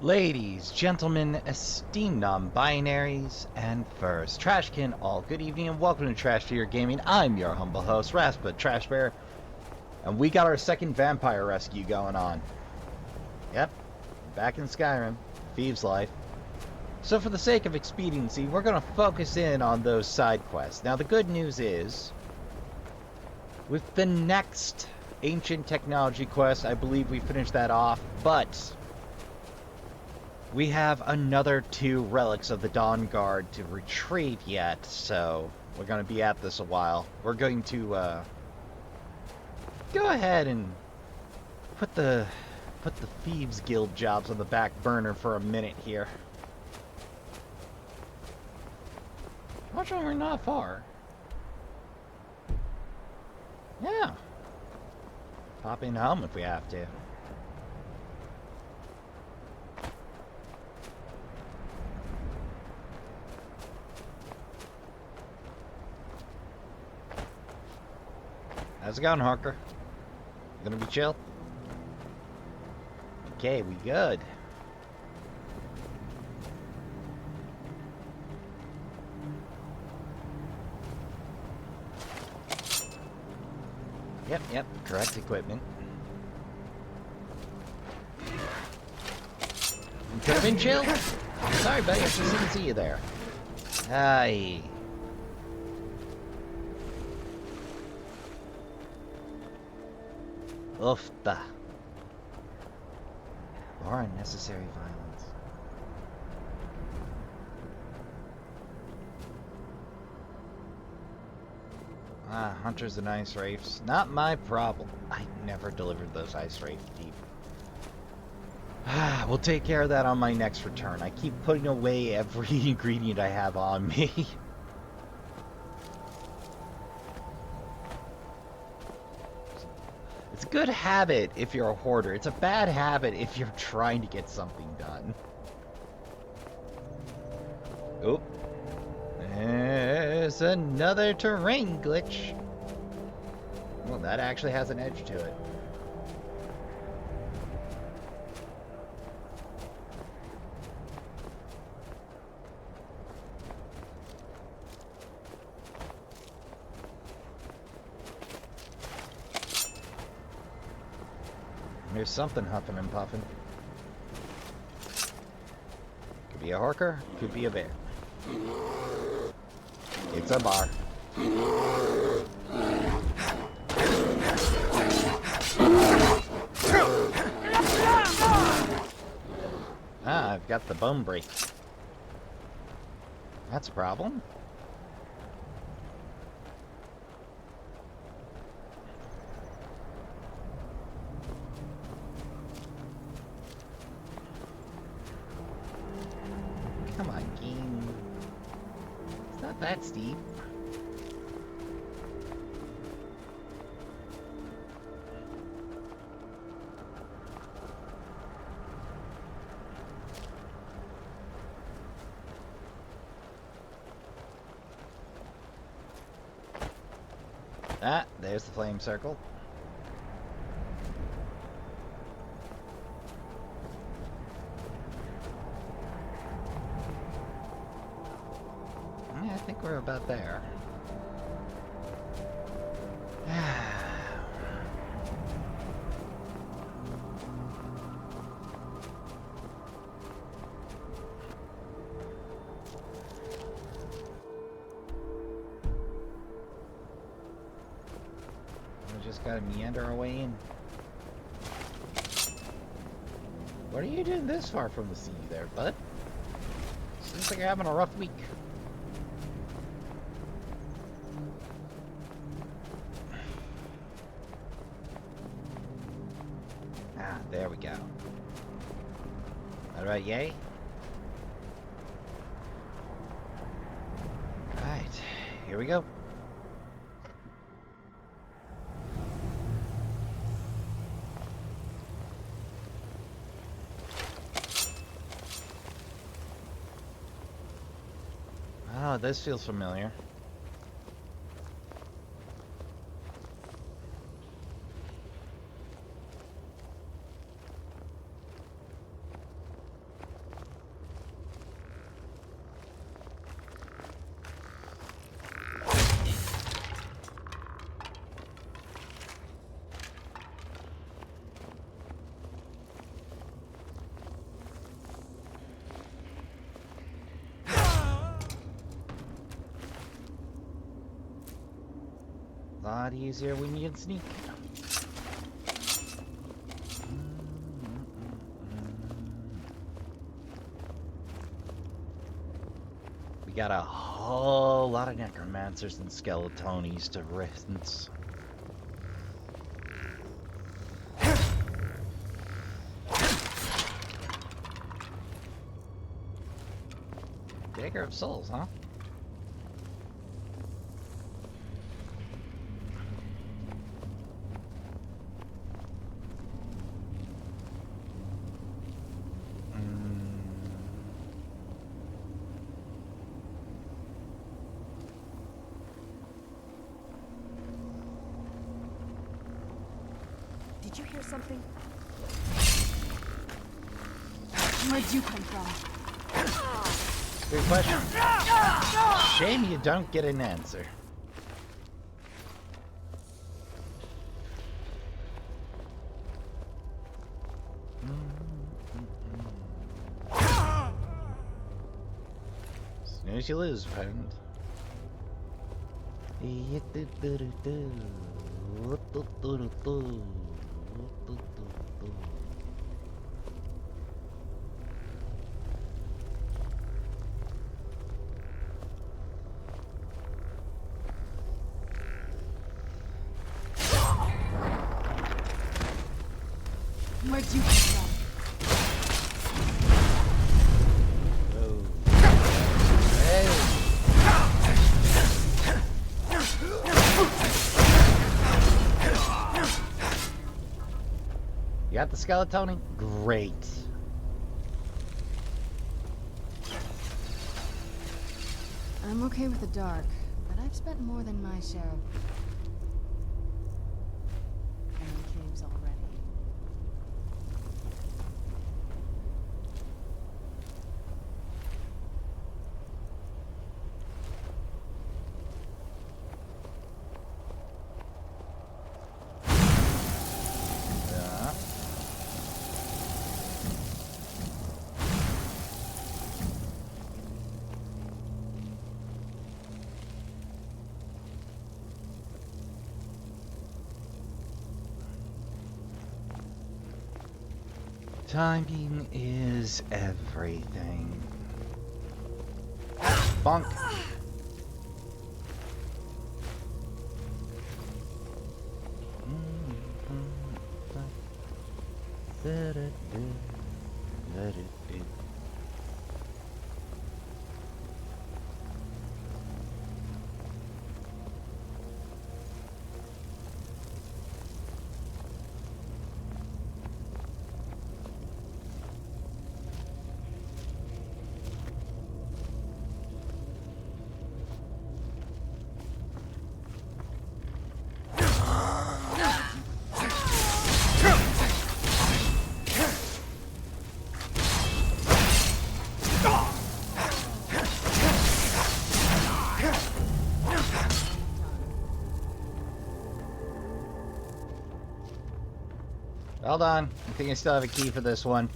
Ladies, gentlemen, esteemed non-binaries, and first, Trashkin, all good evening and welcome to Trash Tier Gaming. I'm your humble host, Raspa Trash Bear, and we got our second vampire rescue going on. Yep, back in Skyrim, Thieves' Life. So for the sake of expediency, we're going to focus in on those side quests. Now the good news is, with the next Ancient Technology quest, I believe we finished that off, but we have another 2 relics of the Dawn Guard to retrieve yet, so we're going to be at this a while. We're going to go ahead and put the Thieves Guild jobs on the back burner for a minute here. Fortunately, we're not far. Yeah. Pop in home if we have to. How's it going, Harker? Gonna be chill? Okay, we good. Yep, correct equipment. You could have been chill. Sorry, buddy, I just didn't see you there. Aye. Oofta. More unnecessary violence. Hunters and ice wraiths. Not my problem. I never delivered those ice wraith deep. We'll take care of that on my next return. I keep putting away every ingredient I have on me. It's a good habit if you're a hoarder. It's a bad habit if you're trying to get something done. Oop. There's another terrain glitch. Well, that actually has an edge to it. There's something huffing and puffing. Could be a horker, could be a bear. It's a bar. I've got the bone break. That's a problem. Come on, game. It's not that steep. There's the flame circle. Yeah, I think we're about there. Just gotta meander our way in. What are you doing this far from the sea there, bud? Seems like you're having a rough week. There we go. Alright, yay? Alright, here we go. Oh, this feels familiar. lot easier when you can sneak. We got a whole lot of necromancers and skeletones to rinse. Dagger of Souls, huh? Did you hear something? Where'd you come from? Good question. Shame you don't get an answer. Snooze you lose, friend. Where'd you come from? You got the skeleton? Great. I'm okay with the dark, but I've spent more than my share of enemy caves already. Timing is everything. Bonk. Hold on. I think I still have a key for this one.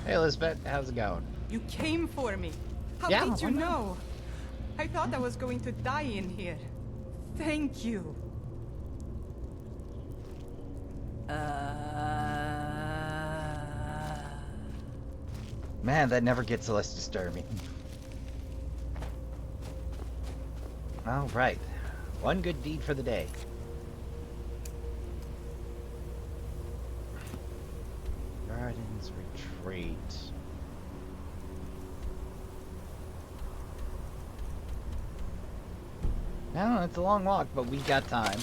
Hey Elizabeth, how's it going? You came for me. How Yeah, did you why not? know? I thought I was going to die in here. Thank you. Man, that never gets less disturbing. Alright. One good deed for the day. Gardens Retreat. No, it's a long walk, but we got time.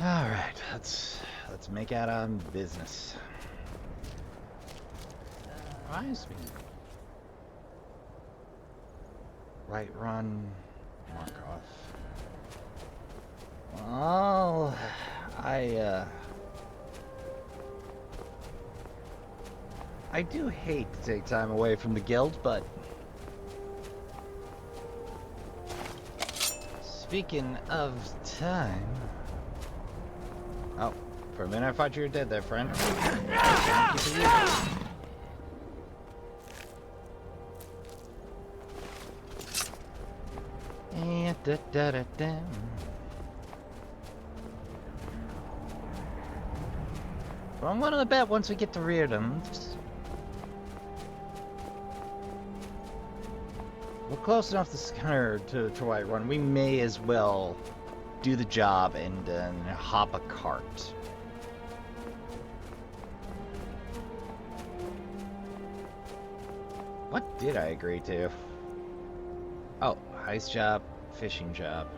Alright, let's make out on business. Reminds me. Right run. Mark off. Well, I do hate to take time away from the guild, but speaking of time... Oh, for a minute I thought you were dead there, friend. Thank you for you. And da-da-da-da. Well, I'm willing to bet once we get to Reardon's, we're close enough to Whiterun. We may as well do the job and hop a cart. What did I agree to? Oh, heist job, fishing job.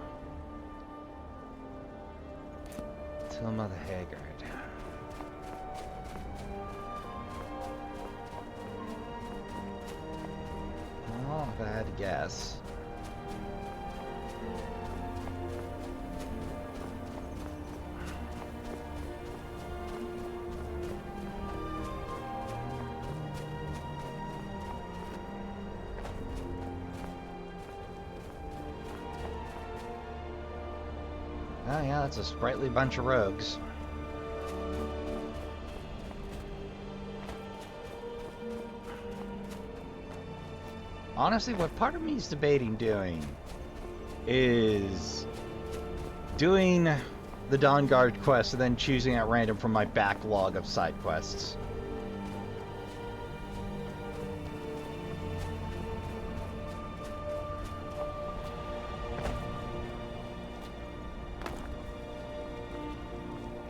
Tell Mother Haggard. Oh, if I had to guess. Oh yeah, that's a sprightly bunch of rogues. Honestly, what part of me is debating doing is doing the Dawn Guard quest and then choosing at random from my backlog of side quests.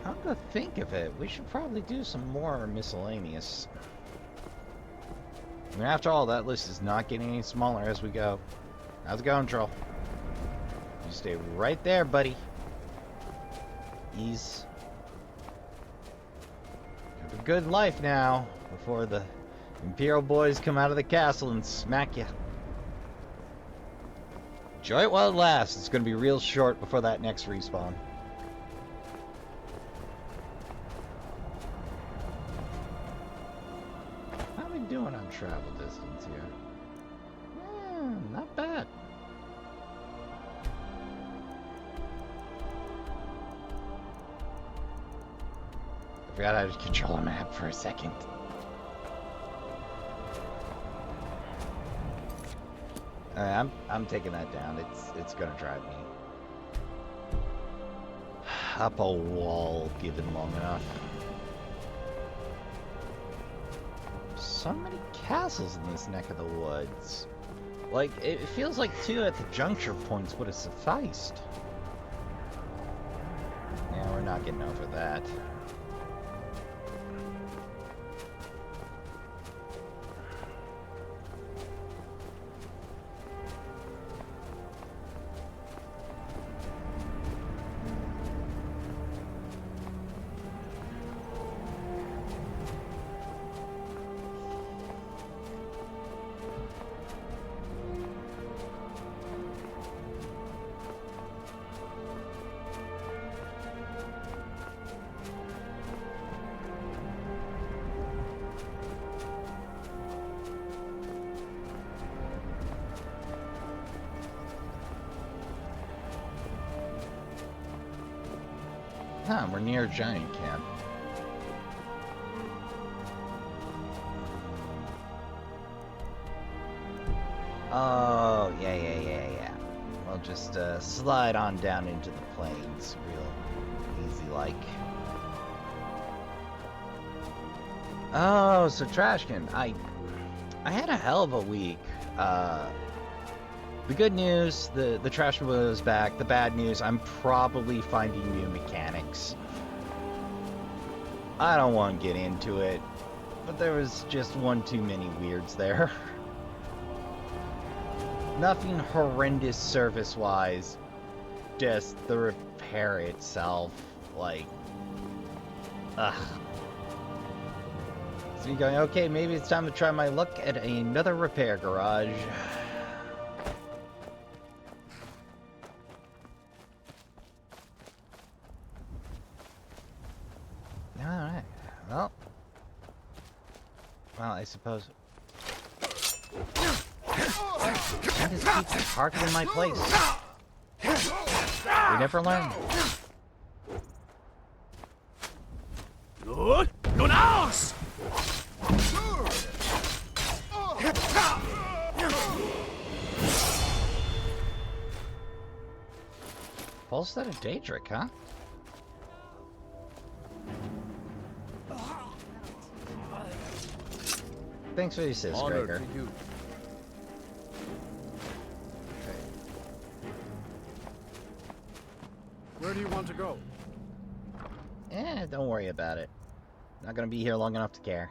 Come to think of it, we should probably do some more miscellaneous. I mean, after all, that list is not getting any smaller as we go. How's it going, Troll? You stay right there, buddy. Ease. Have a good life now, before the Imperial boys come out of the castle and smack you. Enjoy it while it lasts. It's going to be real short before that next respawn. Doing on travel distance here? Not bad. I forgot how to control a map for a second. I'm taking that down. It's gonna drive me up a wall given long enough. So many castles in this neck of the woods. Like, it feels like 2 at the juncture points would have sufficed. Yeah, we're not getting over that. Huh, we're near a giant camp. Oh, yeah. We'll just slide on down into the plains, real easy like. Oh, so Trashkin, I had a hell of a week. The good news, the Trashkin was back. The bad news, I'm probably finding new mechanics. I don't want to get into it, but there was just one too many weirds there. Nothing horrendous surface-wise, just the repair itself, like, ugh. So you're going, okay, maybe it's time to try my luck at another repair garage. Alright. Well, I suppose. I just keep parking in my place. We never learn. Good. Good house. Full set of Daedric, huh? Thanks for the assist, Honor Gregor. to you. Where do you want to go? Don't worry about it. Not gonna be here long enough to care.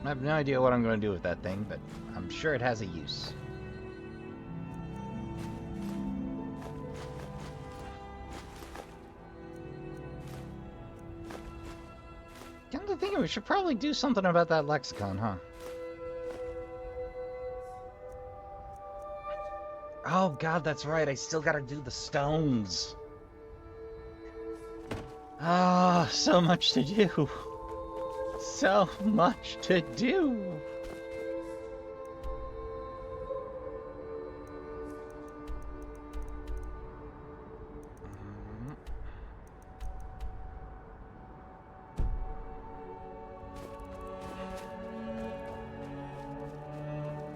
I have no idea what I'm going to do with that thing, but I'm sure it has a use. Come to think of it, we should probably do something about that lexicon, huh? Oh god, that's right, I still gotta do the stones. Ah, so much to do. So much to do.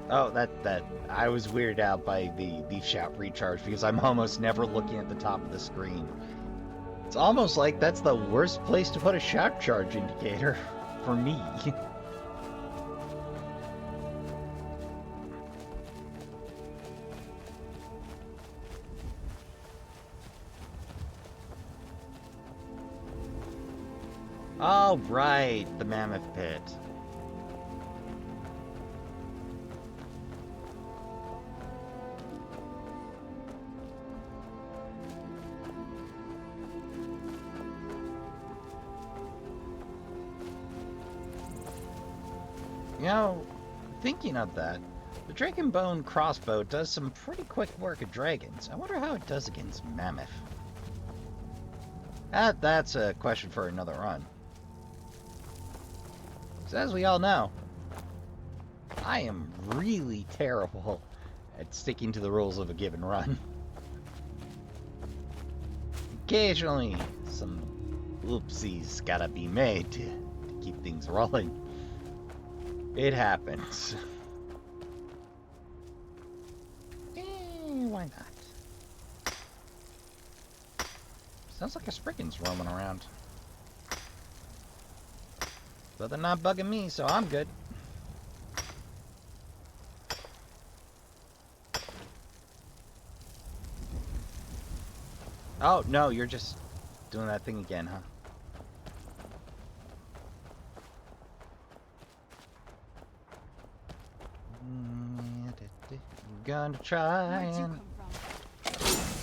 Oh, that I was weirded out by the shout recharge because I'm almost never looking at the top of the screen. It's almost like that's the worst place to put a shout charge indicator for me. Oh, right, the mammoth pit. You know, thinking of that, the Dragon Bone crossbow does some pretty quick work at dragons. I wonder how it does against mammoth. That's a question for another run. So as we all know, I am really terrible at sticking to the rules of a given run. Occasionally, some oopsies gotta be made to keep things rolling. It happens. Why not? Sounds like a Spriggan's roaming around. But they're not bugging me, so I'm good. Oh, no, you're just doing that thing again, huh? Gonna try Where'd you and come from?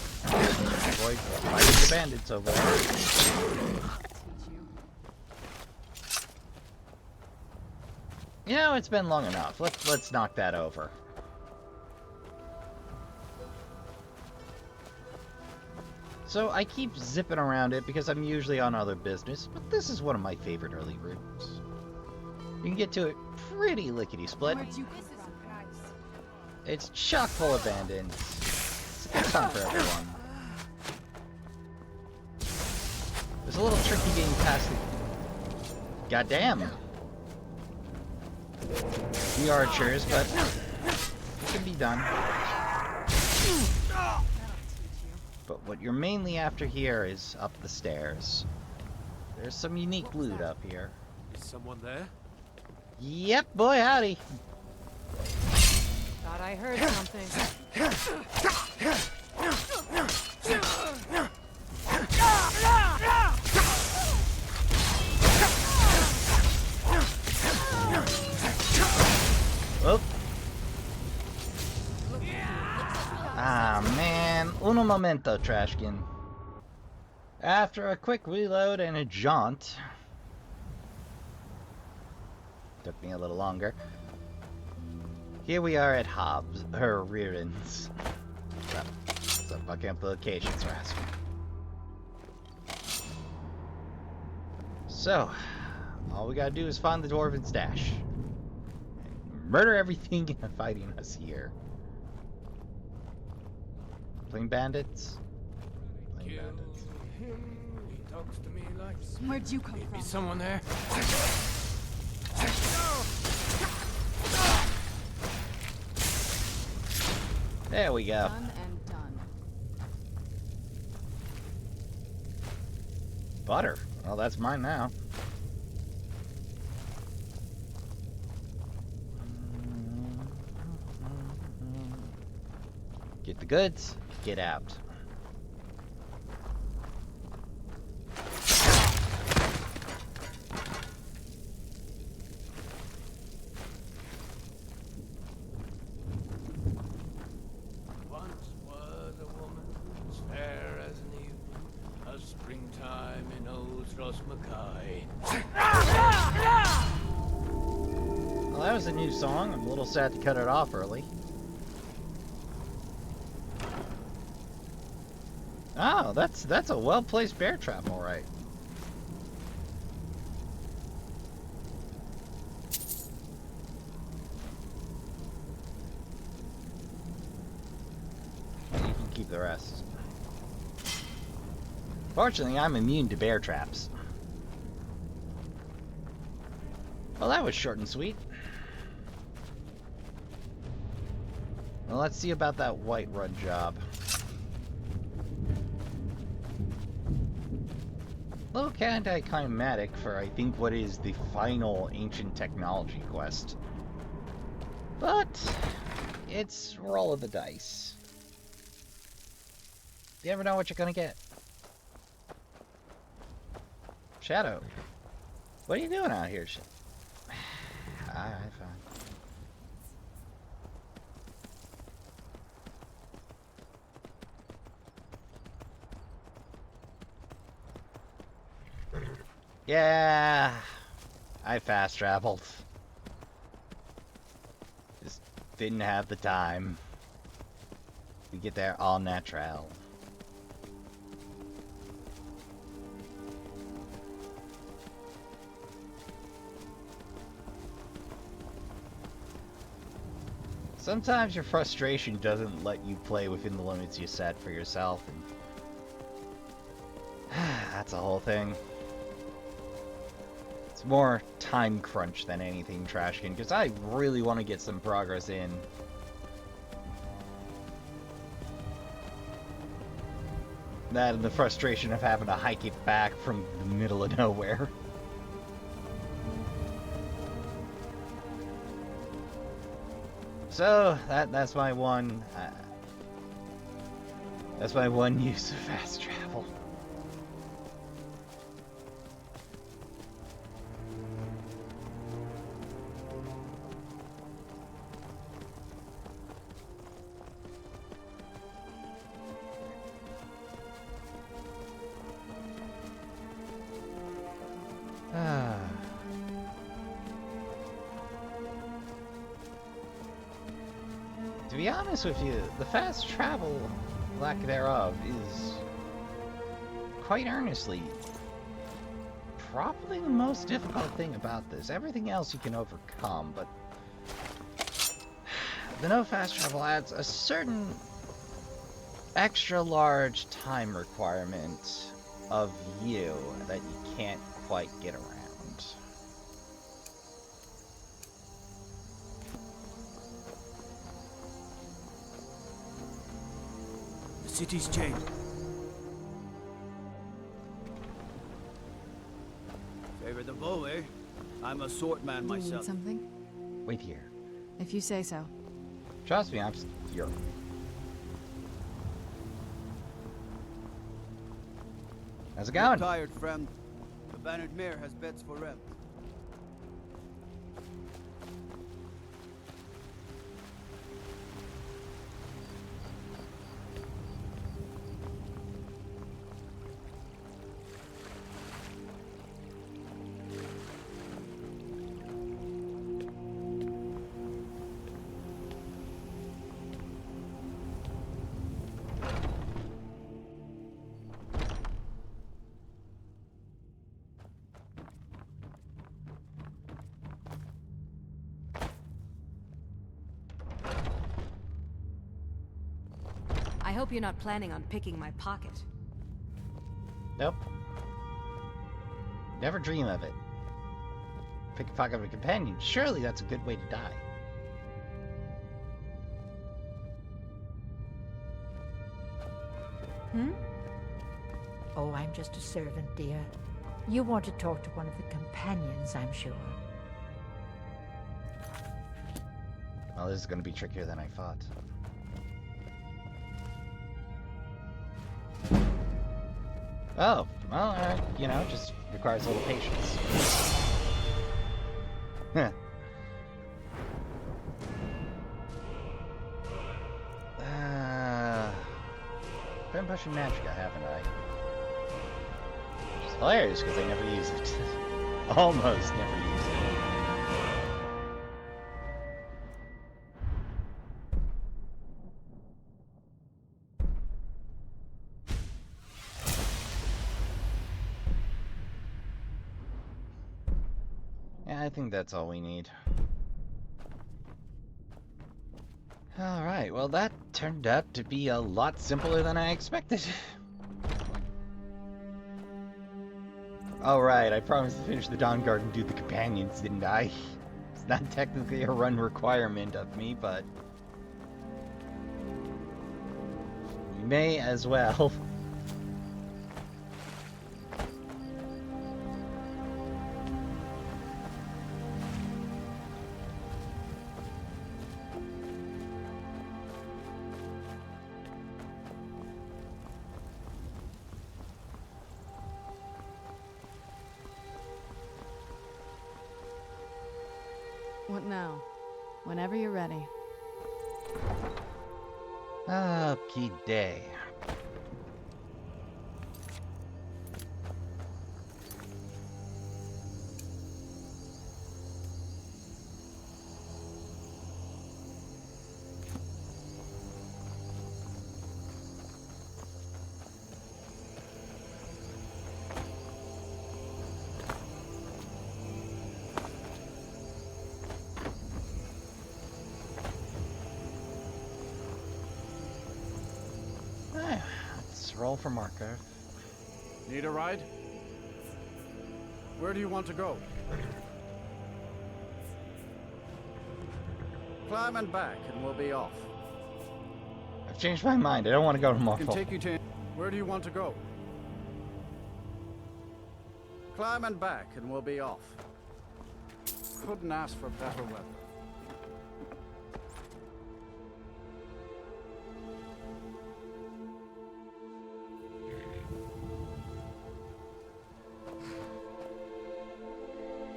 avoid fighting the bandits over there. Teach you. You know, it's been long enough. Let's knock that over. So I keep zipping around it because I'm usually on other business, but this is one of my favorite early routes. You can get to it pretty lickety-split. Where'd you come from? It's chock full of bandits. It's a good time for everyone. It's a little tricky getting past the... Goddamn! The archers, but it can be done. But what you're mainly after here is up the stairs. There's some unique loot up here. Is someone there? Yep, boy, howdy. Thought I heard something. Oh. Ah, man. Uno momento, Trashkin. After a quick reload and a jaunt. Took me a little longer. Here we are at Hobbs, her rear ends. So fucking up the locations, Rascal. So, all we gotta do is find the dwarven stash. Murder everything fighting us here. Playing bandits? Playing bandits. Him. He talks to me like. Where'd you come from? Is someone there? There we go. Done and done. Butter. Well, that's mine now. Get the goods, get out. Once was a woman as fair as an evening, a springtime in old Mackay. Well, that was a new song. I'm a little sad to cut it off early. Oh, that's a well-placed bear trap, all right. You can keep the rest. Fortunately, I'm immune to bear traps. Well, that was short and sweet. Well, let's see about that white run job. A little anticlimactic for, I think, what is the final ancient technology quest. But it's roll of the dice. You never know what you're gonna get. Shadow, what are you doing out here? Alright, fine. Yeah, I fast traveled. Just didn't have the time. We get there all natural. Sometimes your frustration doesn't let you play within the limits you set for yourself, and that's a whole thing. It's more time crunch than anything, Trashkin, because I really want to get some progress in. That and the frustration of having to hike it back from the middle of nowhere. So that's my one. That's my one use of fast travel. To be honest with you, the fast travel, lack thereof, is quite earnestly probably the most difficult thing about this. Everything else you can overcome, but the no fast travel adds a certain extra large time requirement of you that you can't quite get around. The city's changed. Favor the bow, eh? I'm a swordman Do you need myself. something? Wait here. If you say so. Trust me, I'm here. How's it You're going? tired, friend. The Bannered Mare has beds for rent. I hope you're not planning on picking my pocket. Nope. Never dream of it. Pick a pocket of a companion. Surely that's a good way to die. Hmm? Oh, I'm just a servant, dear. You want to talk to one of the companions, I'm sure. Well, this is going to be trickier than I thought. Oh, well, you know, just requires a little patience. Heh. Been pushing Magicka, haven't I? Which is hilarious because I never use it. Almost never use it. Yeah, I think that's all we need. Alright, well that turned out to be a lot simpler than I expected. Alright, I promised to finish the Dawn Guard and do the companions, didn't I? It's not technically a run requirement of me, but we may as well. What now? Whenever you're ready. Okie day. Let's roll for marker. Need a ride? Where do you want to go? Climb and back, and we'll be off. I've changed my mind. I don't want to go to I can Morphle. take you to... Where do you want to go? Climb and back, and we'll be off. Couldn't ask for better weather.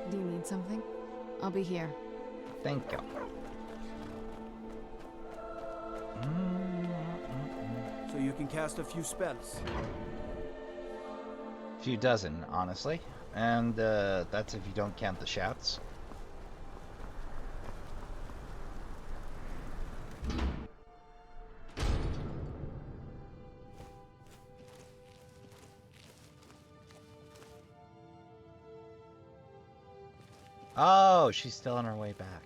Do you need something? I'll be here. Thank you. So you can cast a few spells. Few dozen, honestly. And that's if you don't count the shouts. Oh, she's still on her way back.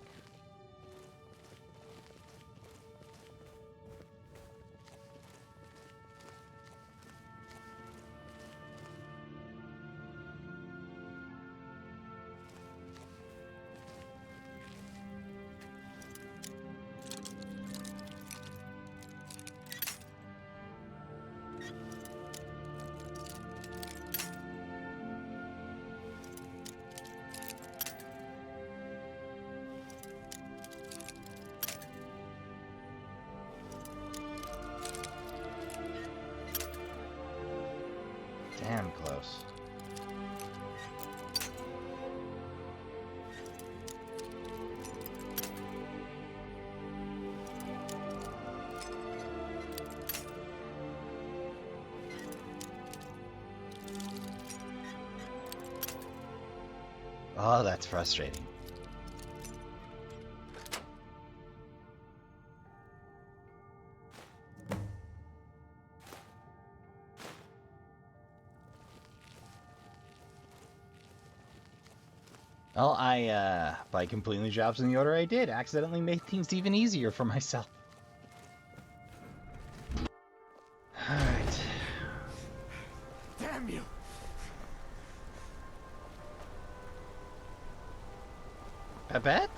Oh, that's frustrating. Well, by completing the jobs in the order I did, accidentally made things even easier for myself. Alright. Damn you! Babette?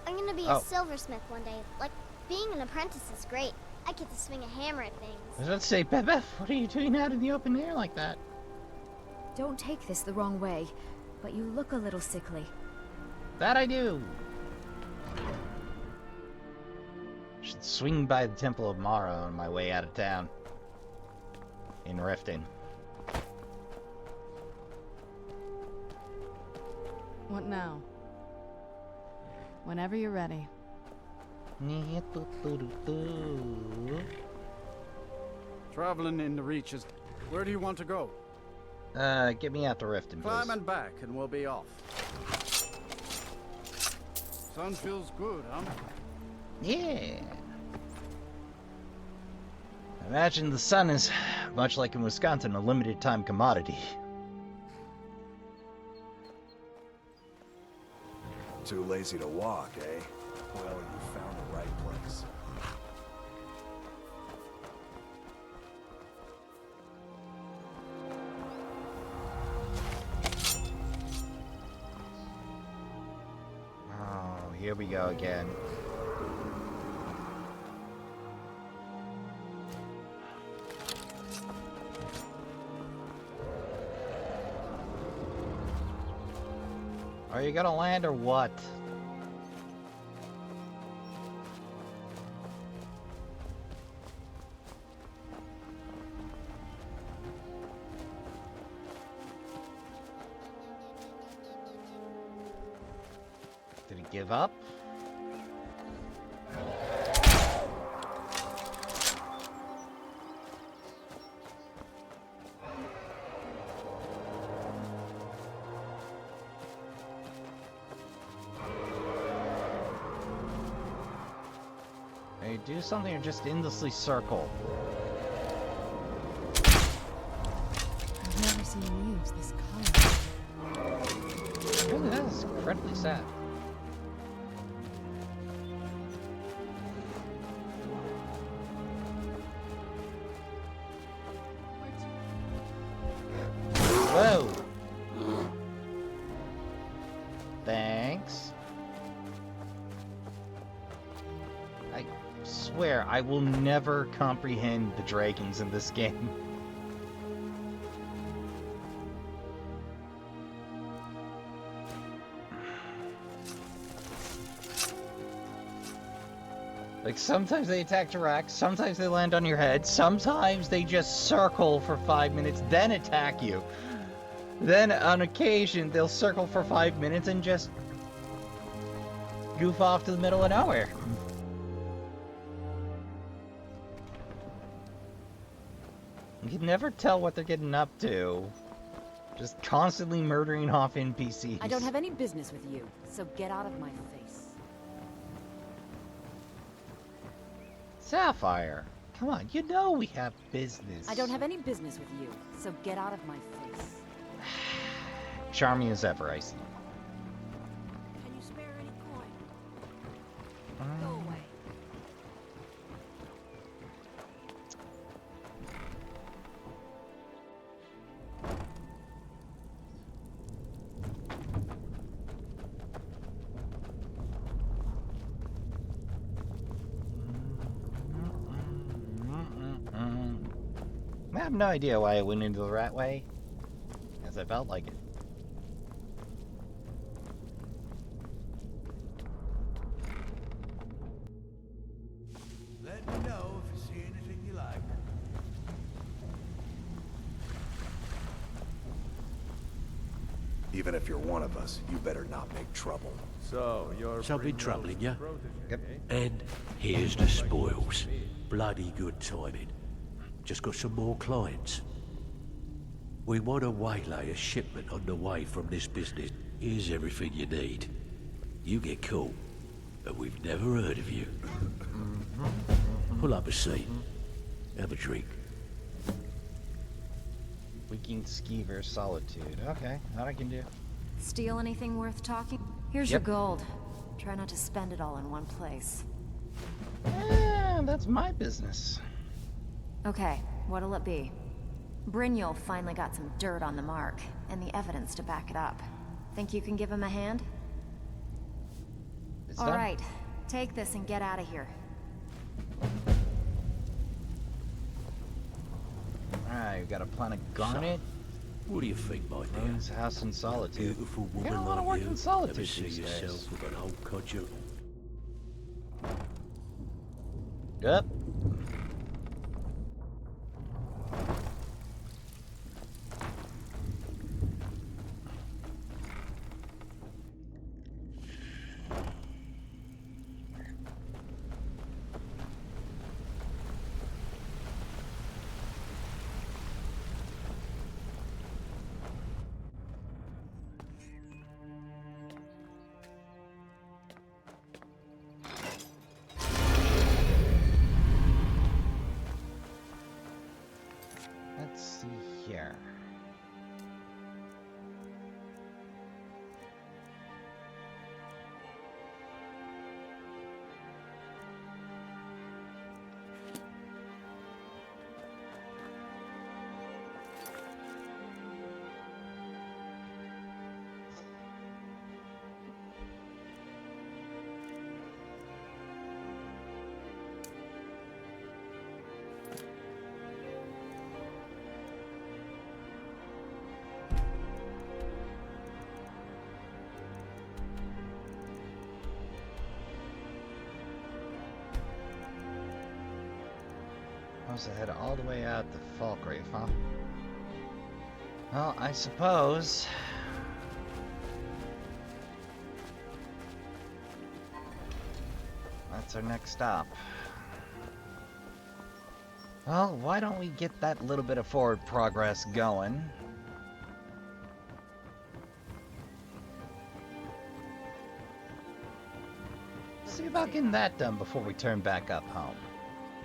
I'm gonna be a silversmith one day. Like, being an apprentice is great. I get to swing a hammer at things. I was about to say, Babette, what are you doing out in the open air like that? Don't take this the wrong way, but you look a little sickly. That I do! Should swing by the Temple of Mara on my way out of town. In Riften. What now? Whenever you're ready. Traveling in the reaches. Where do you want to go? Get me out to Riften, Climb please. and back, and we'll be off. Sun feels good, huh? Yeah. I imagine the sun is, much like in Wisconsin, a limited time commodity. Too lazy to walk, eh? Well, you found the right place. Oh, here we go again. Are you gonna land or what? Did he give up? Hey, do something or just endlessly circle. I've never seen leaves this color. Really, that is incredibly sad. Whoa! Thanks. I swear, I will never comprehend the dragons in this game. Like, sometimes they attack direct, sometimes they land on your head, sometimes they just circle for 5 minutes, then attack you. Then, on occasion, they'll circle for 5 minutes and just goof off to the middle of nowhere. You can never tell what they're getting up to. Just constantly murdering off NPCs. I don't have any business with you, so get out of my face. Sapphire, come on, you know we have business. I don't have any business with you, so get out of my face. Charming as ever, I see. Can you spare any coin? Go away. I have no idea why I went into the rat way, as I felt like it. Let me know if you see anything you like. Even if you're one of us, you better not make trouble. So, you're Something troubling you? Yep. And here's the spoils. Bloody good timing. Just got some more clients. We want to waylay a shipment on the way from this business. Here's everything you need. You get caught, but we've never heard of you. Pull up a seat. Have a drink. Weaking Skeever Solitude. Okay, that I can do. Steal anything worth talking? Here's your gold. Try not to spend it all in one place. That's my business. Okay, what'll it be? Brynjol finally got some dirt on the mark, and the evidence to back it up. Think you can give him a hand? All right, take this and get out of here. Alright, we've got a plan of Garnet. What do you think, my dear? Owns house in Solitude. Beautiful woman Got a lot of like work you. in Solitude Never see these days. yourself with an old codger. Yep. Let's see here. I was head all the way out to Falkreath, huh? Well, I suppose that's our next stop. Well, why don't we get that little bit of forward progress going? See about getting that done before we turn back up home.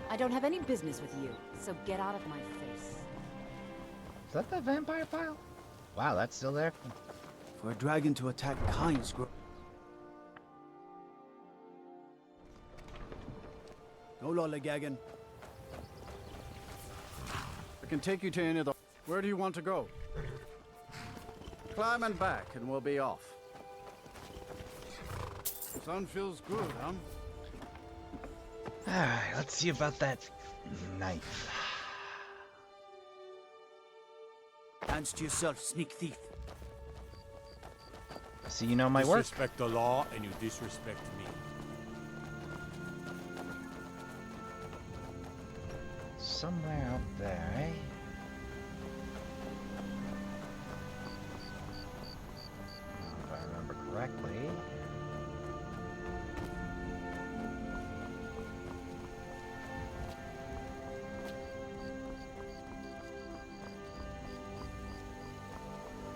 I don't have any business with you, so get out of my face. Is that the vampire pile? Wow, that's still there? For a dragon to attack kinds grow. No lollygagging. I can take you to any of the... Where do you want to go? Climb and back, and we'll be off. Sun feels good, huh? Alright, let's see about that knife. Hands to yourself, sneak thief. So you know my work? Disrespect the law, and you disrespect me. Somewhere up there, eh? If I remember correctly.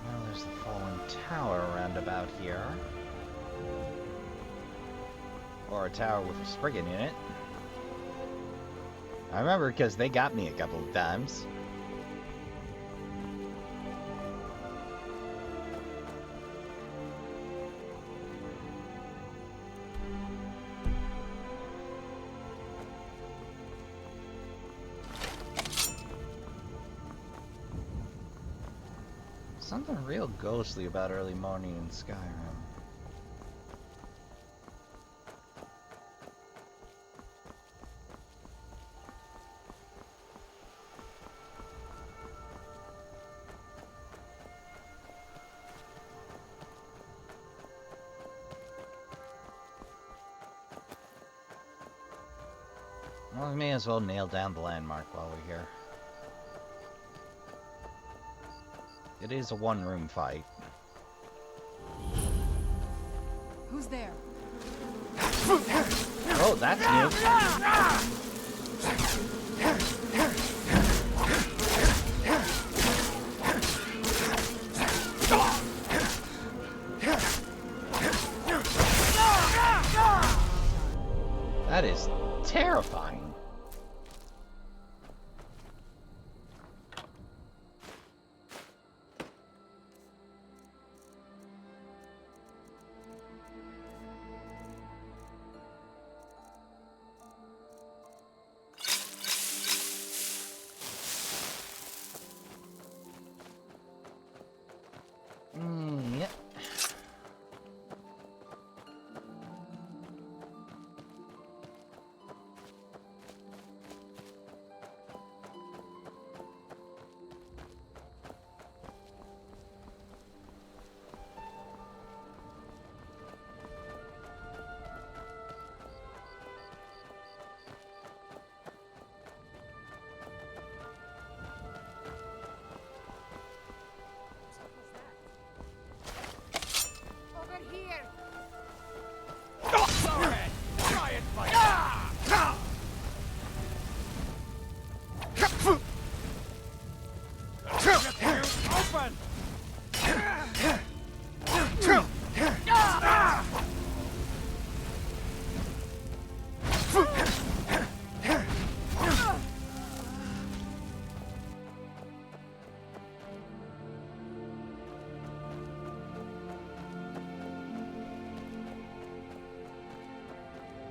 Well, there's the fallen tower around about here. Or a tower with a Spriggan in it. I remember because they got me a couple of times. Something real ghostly about early morning in Skyrim. Well, we may as well nail down the landmark while we're here. It is a one-room fight. Who's there? Oh, that's new. That is terrifying. Yep.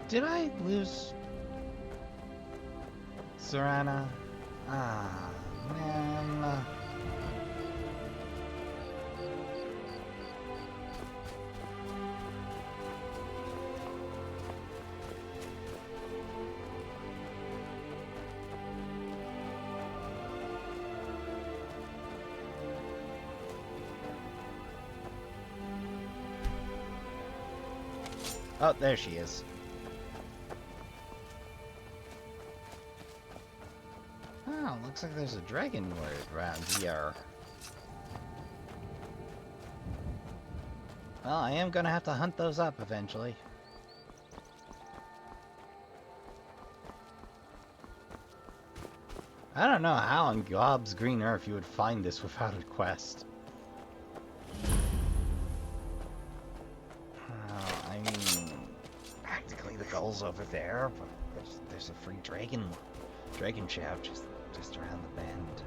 Did I lose Serana? Ah, man. Oh, there she is. Oh, looks like there's a dragon word around here. Well, I am gonna have to hunt those up eventually. I don't know how on God's green earth you would find this without a quest. I mean, practically the goal's over there, but there's a free dragon shaft just around the bend.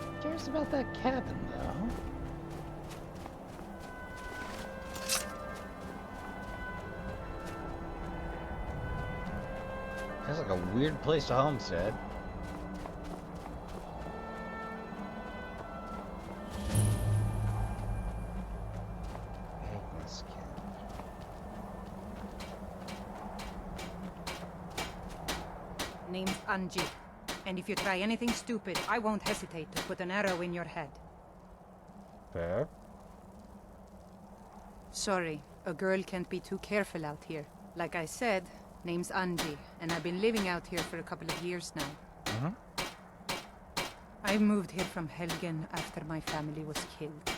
Who cares about that cabin, though? That's like a weird place to homestead. Name's Angie, and if you try anything stupid, I won't hesitate to put an arrow in your head. Fair. Sorry, a girl can't be too careful out here. Like I said, name's Angie, and I've been living out here for a couple of years now. I moved here from Helgen after my family was killed.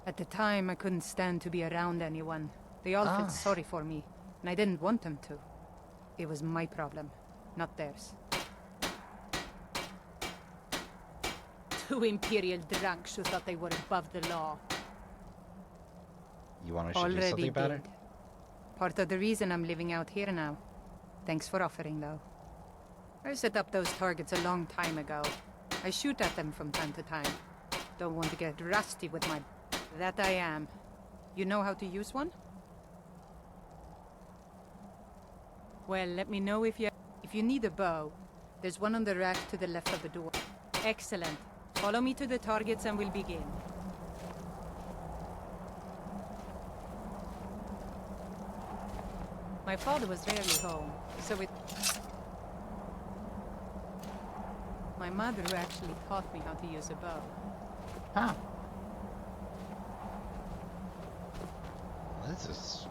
At the time, I couldn't stand to be around anyone. They all felt sorry for me, and I didn't want them to. It was my problem, not theirs. Two Imperial drunks who thought they were above the law. You want to do something about it? Part of the reason I'm living out here now. Thanks for offering, though. I set up those targets a long time ago. I shoot at them from time to time. Don't want to get rusty with my... That I am. You know how to use one? Well, let me know if you need a bow. There's one on the rack to the left of the door. Excellent. Follow me to the targets and we'll begin. My father was rarely home, so my mother actually taught me how to use a bow. Huh. Well, this is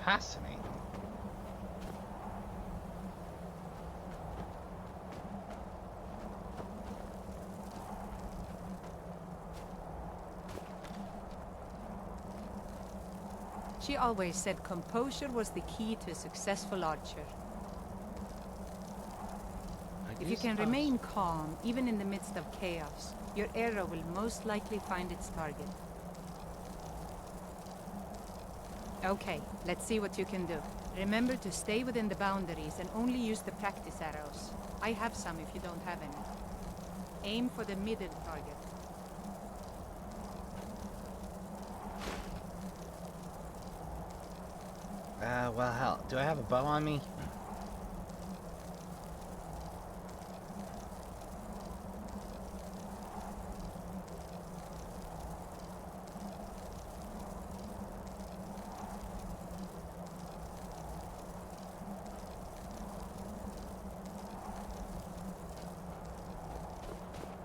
fascinating. She always said composure was the key to a successful archer. If you can remain calm, even in the midst of chaos, your arrow will most likely find its target. Okay, let's see what you can do. Remember to stay within the boundaries and only use the practice arrows. I have some if you don't have any. Aim for the middle target. Well, hell, do I have a bow on me?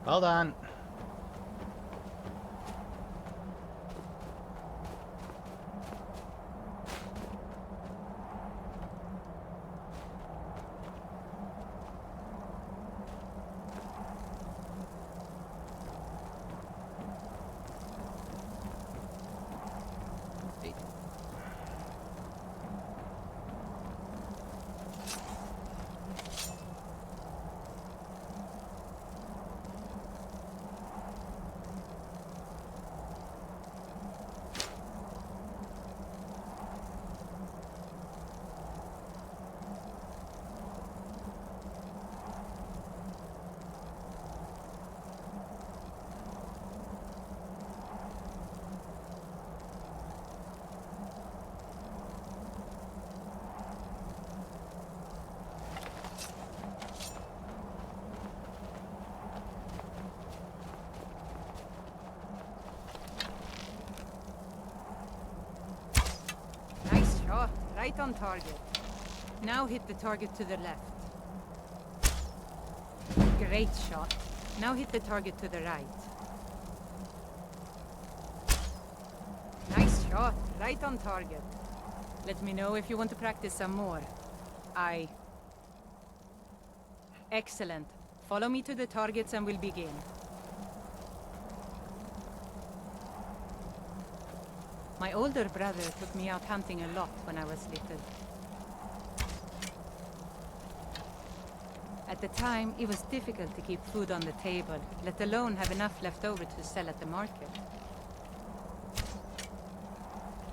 Hold on. Right on target. Now hit the target to the left. Great shot. Now hit the target to the right. Nice shot. Right on target. Let me know if you want to practice some more. Excellent. Follow me to the targets and we'll begin. My older brother took me out hunting a lot when I was little. At the time, it was difficult to keep food on the table, let alone have enough left over to sell at the market.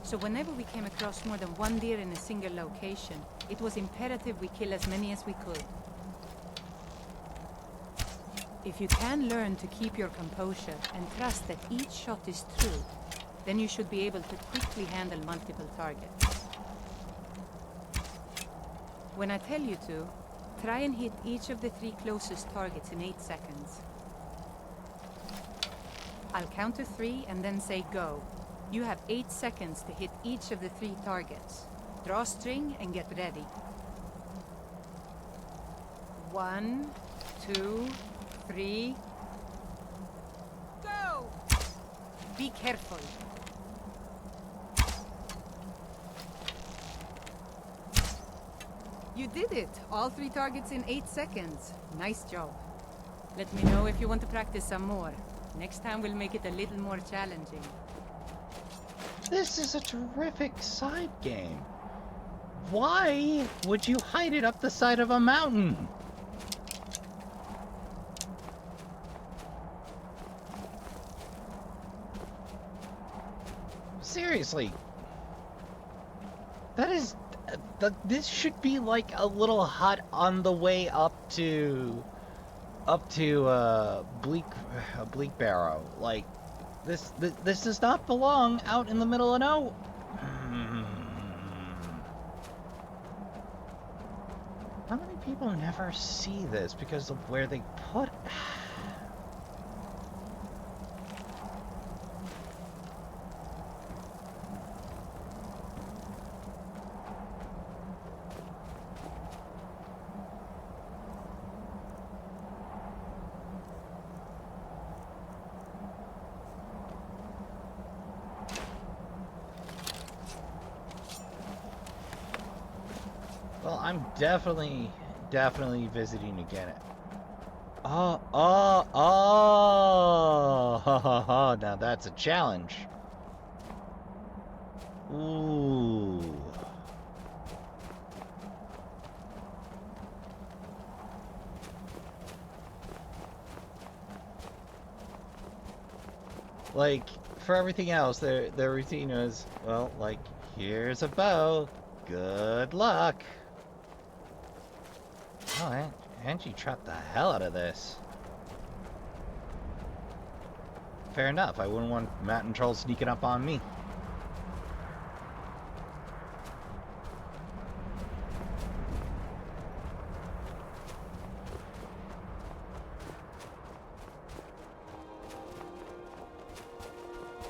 So whenever we came across more than one deer in a single location, it was imperative we kill as many as we could. If you can learn to keep your composure and trust that each shot is true, then you should be able to quickly handle multiple targets. When I tell you to, try and hit each of the 3 closest targets in 8 seconds. I'll count to 3 and then say go. You have 8 seconds to hit each of the 3 targets. Draw string and get ready. 1, 2, 3. Go! Be careful. You did it! All 3 targets in 8 seconds. Nice job. Let me know if you want to practice some more. Next time we'll make it a little more challenging. This is a terrific side game. Why would you hide it up the side of a mountain? Seriously. That is... this should be like a little hut on the way up to Bleak Barrow. Like this does not belong out in the middle of nowhere. How many people never see this because of where they put it? Well, I'm definitely visiting again. Oh, now that's a challenge. Ooh. Like, for everything else, their routine is, well, like, here's a bow. Good luck. Oh, Angie trapped the hell out of this. Fair enough. I wouldn't want Matt and Troll sneaking up on me.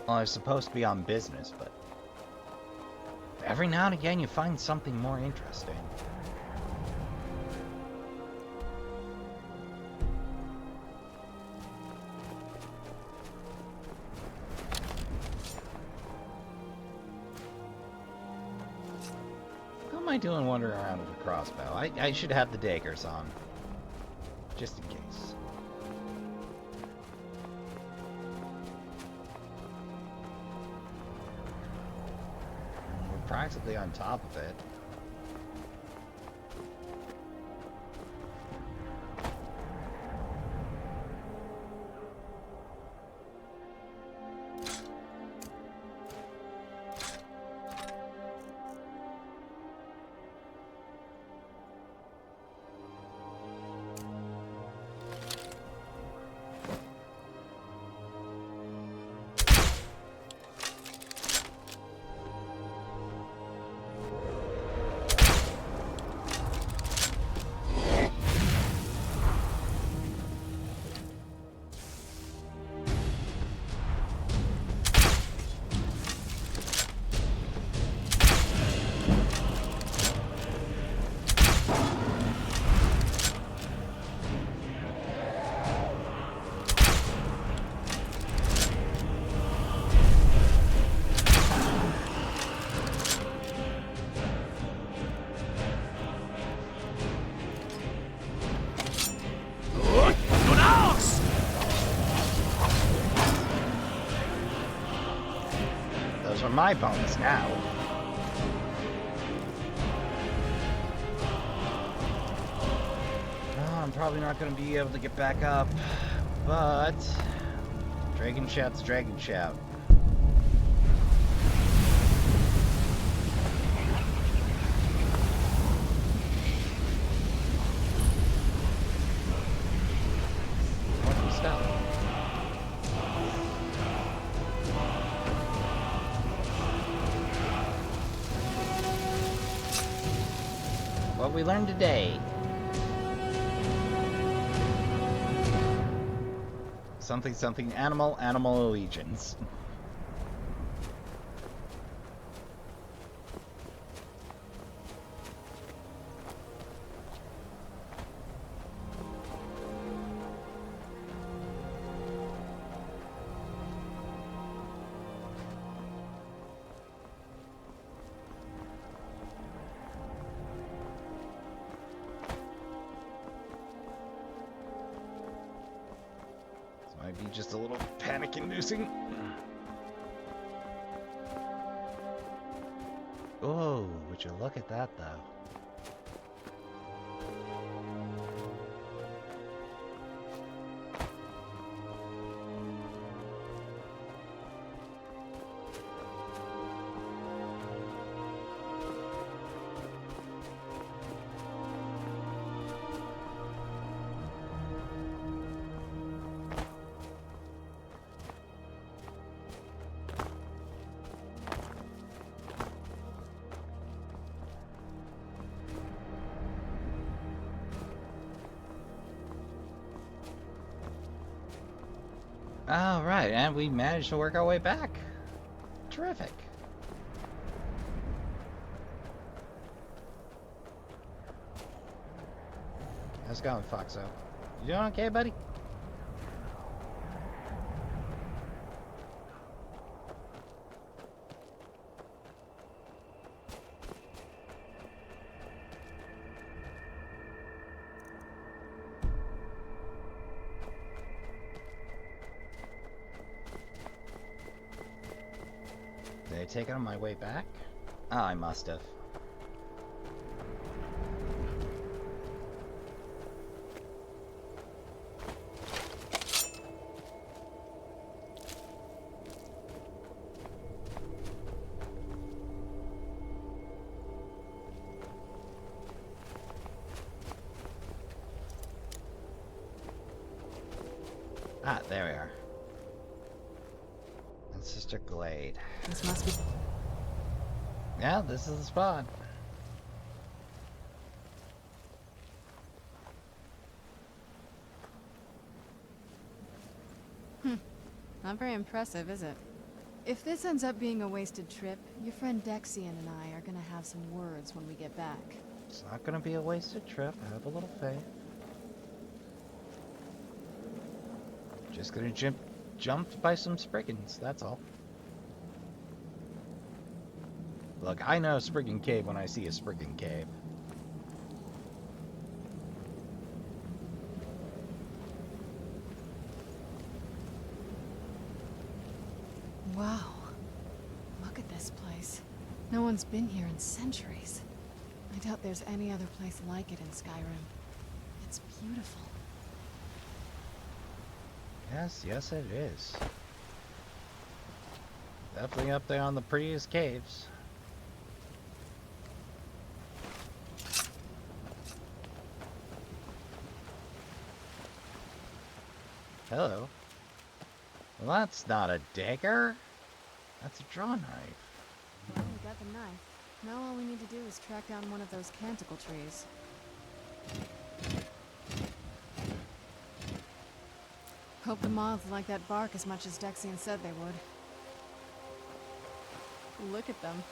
Well, I was supposed to be on business, but every now and again you find something more interesting. How am I doing wandering around with a crossbow? I should have the daggers on, just in case. Practically on top of it. My bones now. Oh, I'm probably not going to be able to get back up, but Dragon Shout's Dragon Shout. What we learned today. Something, something, animal, animal allegiance. Might be just a little panic-inducing. Oh, would you look at that, though? All right, and we managed to work our way back. Terrific. How's it going, Foxo? You doing okay, buddy? take it on my way back? Oh, I must have. Ah, there we are. And Sister Glade. This must be... Yeah, this is the spot. Not very impressive, is it? If this ends up being a wasted trip, your friend Dexian and I are gonna have some words when we get back. It's not gonna be a wasted trip. Have a little faith. Just gonna jumped by some Spriggans, that's all. Look, I know Spriggan Cave when I see a Spriggan Cave. Wow. Look at this place. No one's been here in centuries. I doubt there's any other place like it in Skyrim. It's beautiful. Yes, yes it is. Definitely up there on the prettiest caves. Hello. Well, that's not a dagger. That's a draw knife. Well, we got the knife. Now all we need to do is track down one of those canticle trees. Hope the moths like that bark as much as Dexian said they would. Look at them.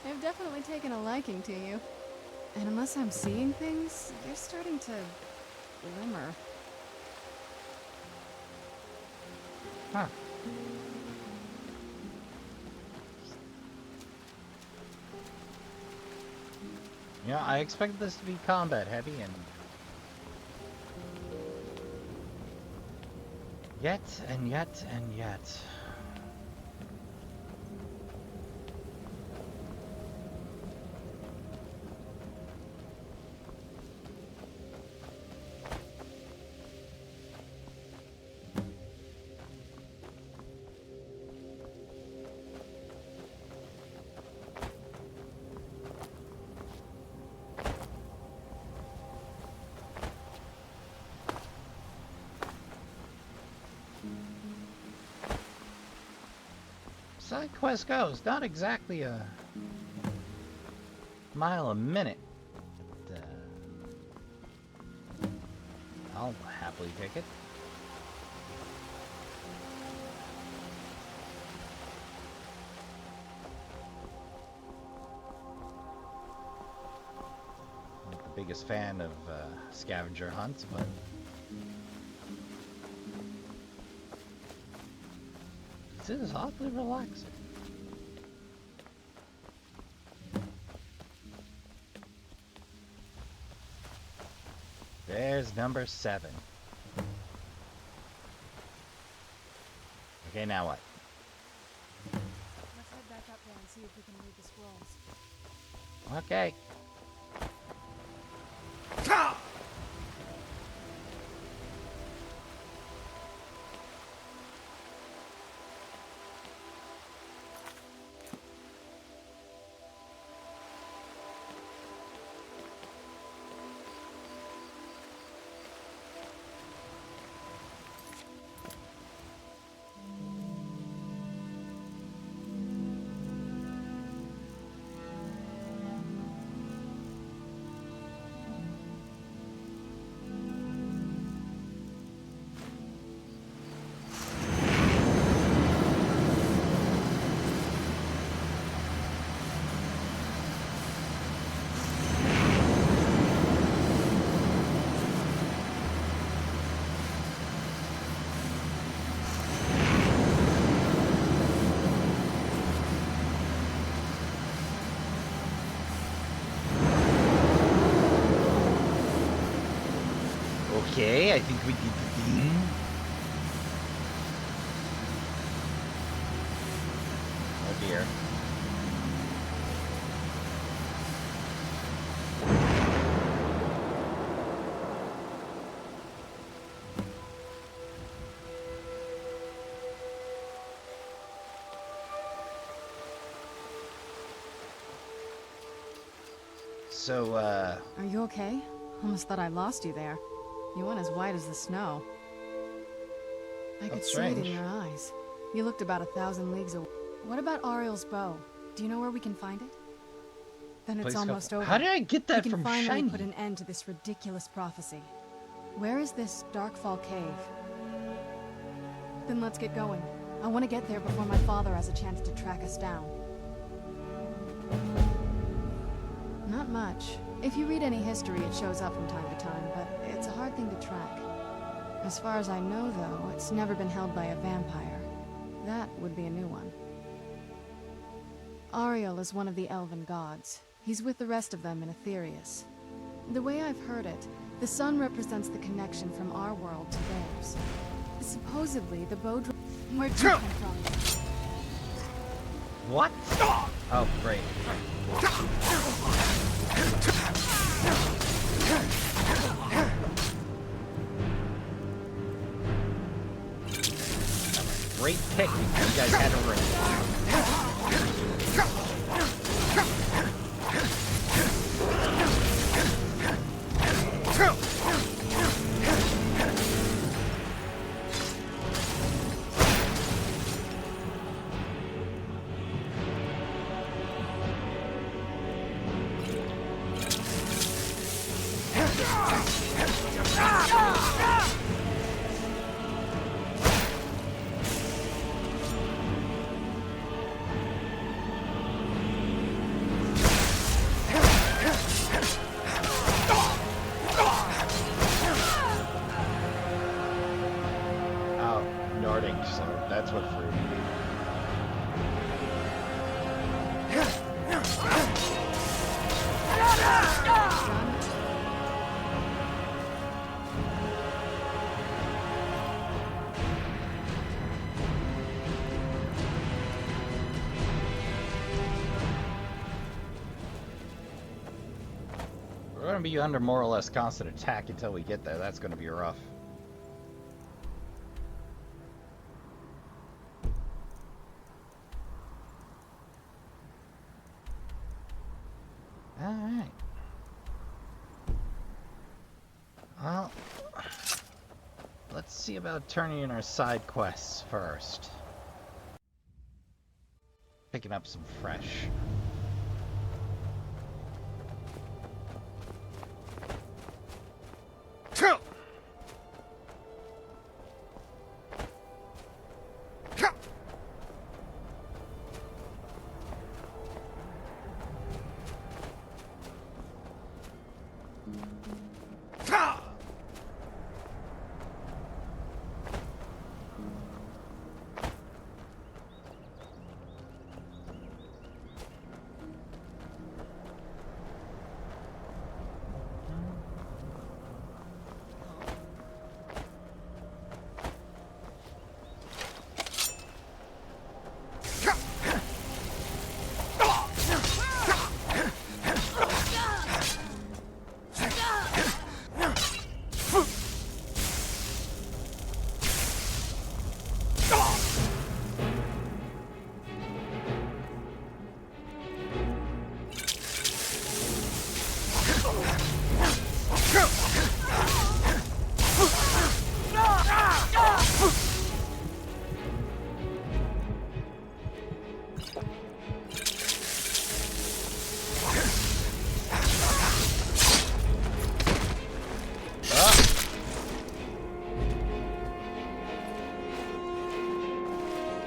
They've definitely taken a liking to you. And unless I'm seeing things, they're starting to glimmer. Huh. Yeah, I expected this to be combat heavy and yet and yet and yet. Side quest goes, not exactly a mile a minute. But, I'll happily take it. I'm not the biggest fan of scavenger hunts, but this is oddly relaxing. There's number 7. Okay, now what? Let's head back up there and see if we can read the scrolls. Okay. Okay, I think we did the thing. Oh dear. So, Are you okay? Almost thought I lost you there. You went as white as the snow. I could see it in your eyes. You looked about 1,000 leagues away. What about Ariel's bow? Do you know where we can find it? Then it's almost over. How did I get that from Shiny? We can finally Shiny? put an end to this ridiculous prophecy. Where is this Darkfall cave? Then let's get going. I want to get there before my father has a chance to track us down. Not much. If you read any history, it shows up from time to time, but it's a hard thing to track. As far as I know, though, it's never been held by a vampire. That would be a new one. Ariel is one of the elven gods. He's with the rest of them in Aetherius. The way I've heard it, the sun represents the connection from our world to theirs. Supposedly, the bow... Where'd you come from? What? Oh, great. Great pick because you guys had a ring. So that's what fruit. We're going to be under more or less constant attack until we get there. That's going to be rough. Alright. Well, let's see about turning in our side quests first. Picking up some fresh.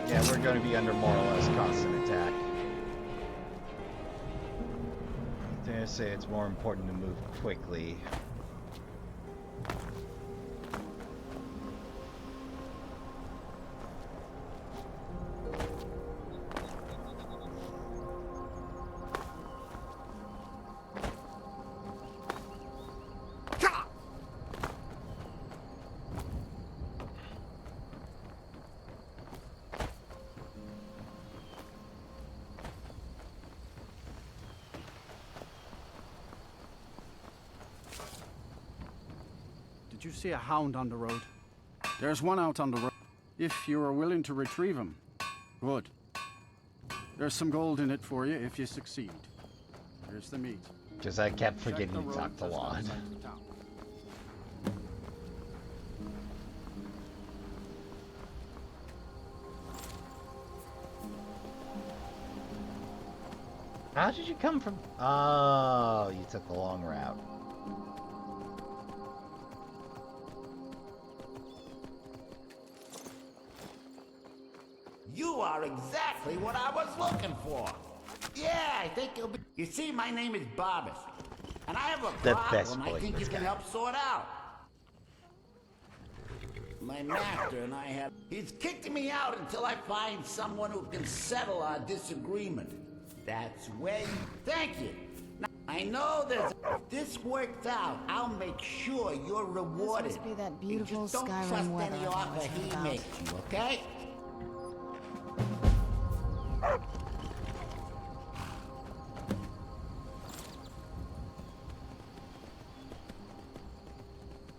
Yeah, we're going to be under more or less constant attack. I dare say it's more important to move quickly. Did you see a hound on the road? There's one out on the road. If you are willing to retrieve him, good. There's some gold in it for you if you succeed. Here's the meat. Because I kept forgetting to talk to Lon. How did you come from... Oh, you took the long route. You are exactly what I was looking for. Yeah, I think you'll be... You see, my name is Barbas, and I have a problem I think you can help sort out. My master and I have... He's kicked me out until I find someone who can settle our disagreement. That's where you... Thank you. Now, I know there's... If this works out, I'll make sure you're rewarded. This must be that beautiful just don't Skyrim trust weather any I've offer always heard he about. makes you, okay?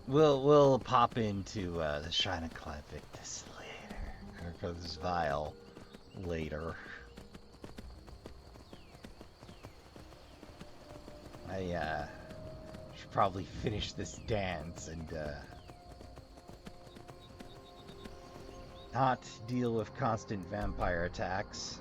We'll pop into the Shrine of Clavictus later, or for this vial later. I should probably finish this dance and not deal with constant vampire attacks.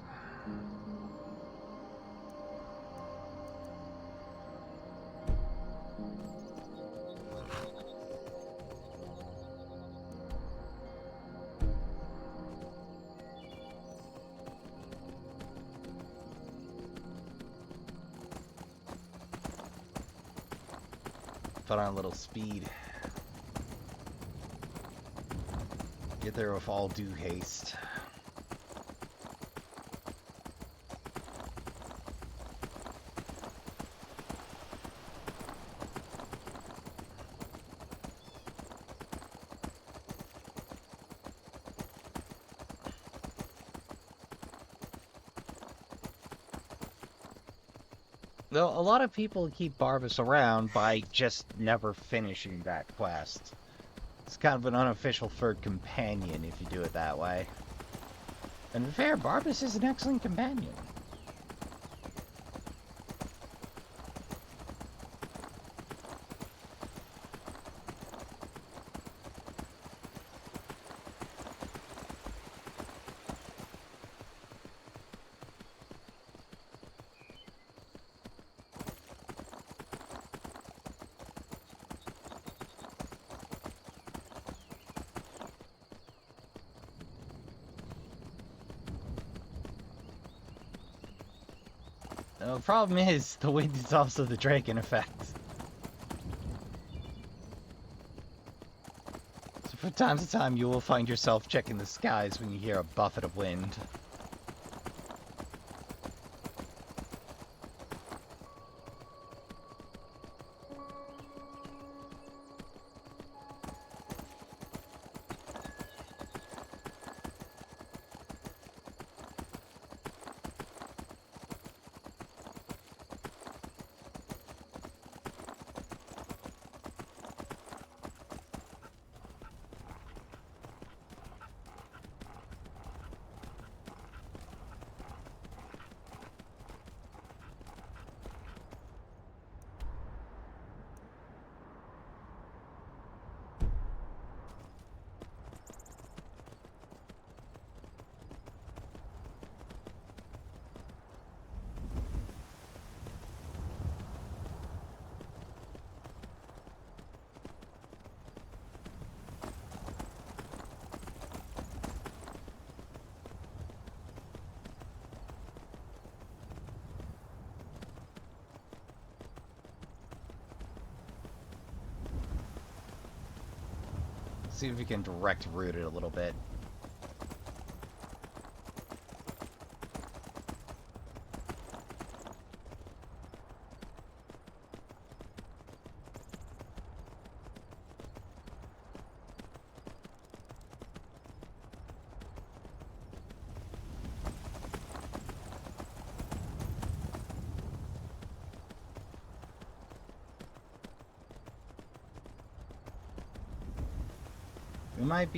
Put on a little speed. Get there with all due haste. Though a lot of people keep Barbas around by just never finishing that quest. It's kind of an unofficial third companion if you do it that way. And to be fair, Barbas is an excellent companion. The problem is, the wind is also the Draken effect. So from time to time, you will find yourself checking the skies when you hear a buffet of wind. See if we can direct route it a little bit. We might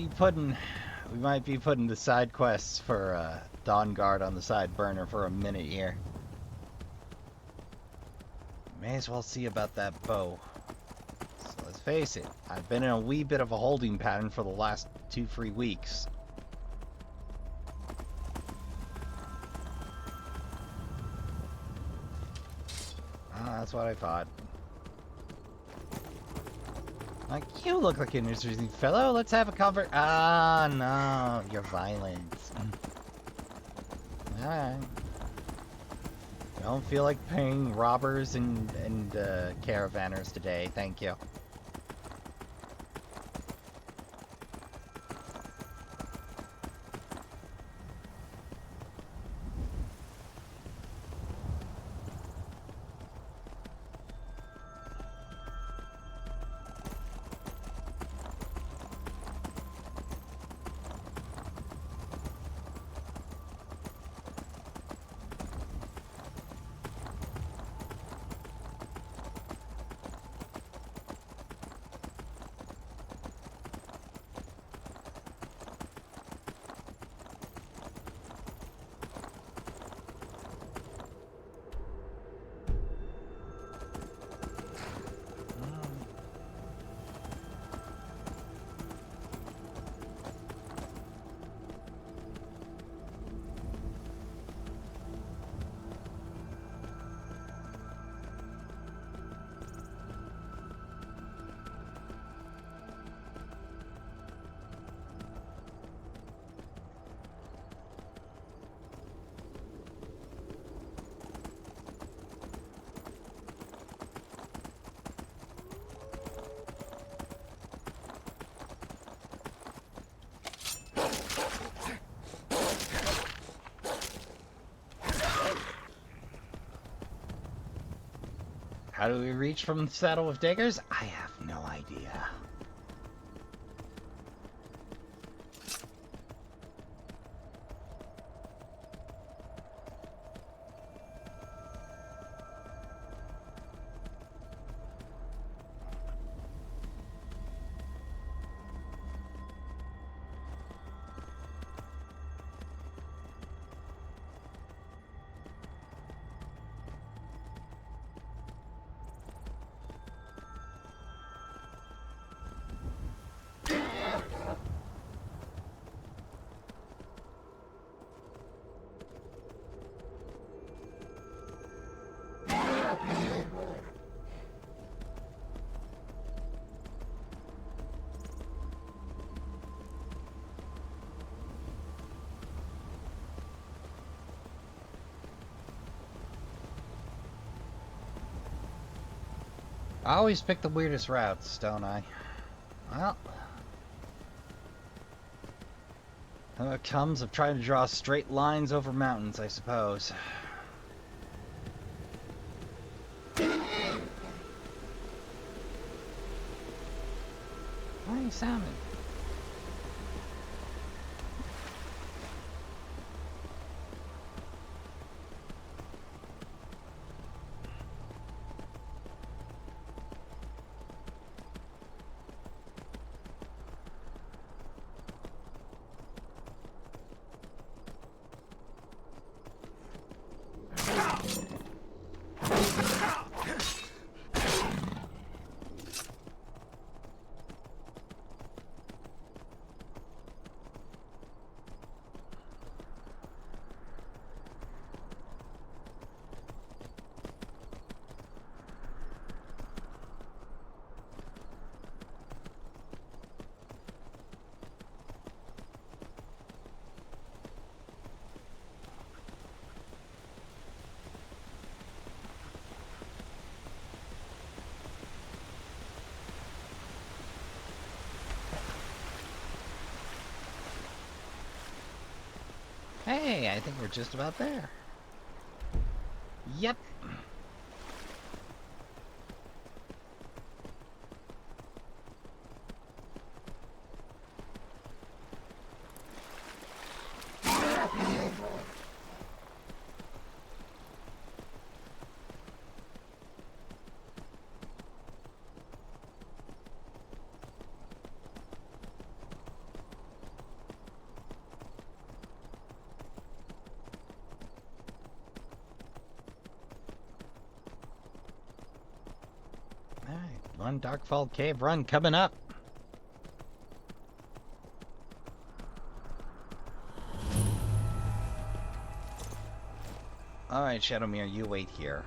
be putting the side quests for Dawn Guard on the side burner for a minute here. May as well see about that bow. So let's face it, I've been in a wee bit of a holding pattern for the last 2-3 weeks. That's what I thought. Like, you look like an interesting fellow. Let's have a convert. Ah, no, you're violent. Alright. Don't feel like paying robbers and caravanners today. Thank you. How do we reach from the Saddle of Daggers? I have no idea. I always pick the weirdest routes, don't I? Well, it comes of trying to draw straight lines over mountains, I suppose. Why salmon? Hey, I think we're just about there. Yep. One Darkfall Cave run coming up. Alright, Shadowmere, you wait here.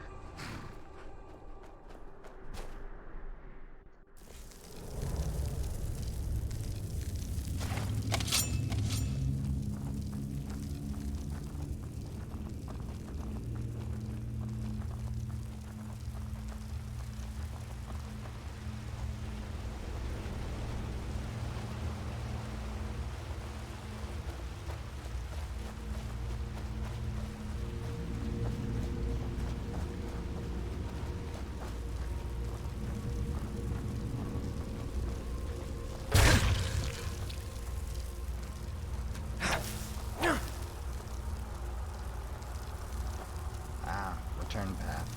Return path.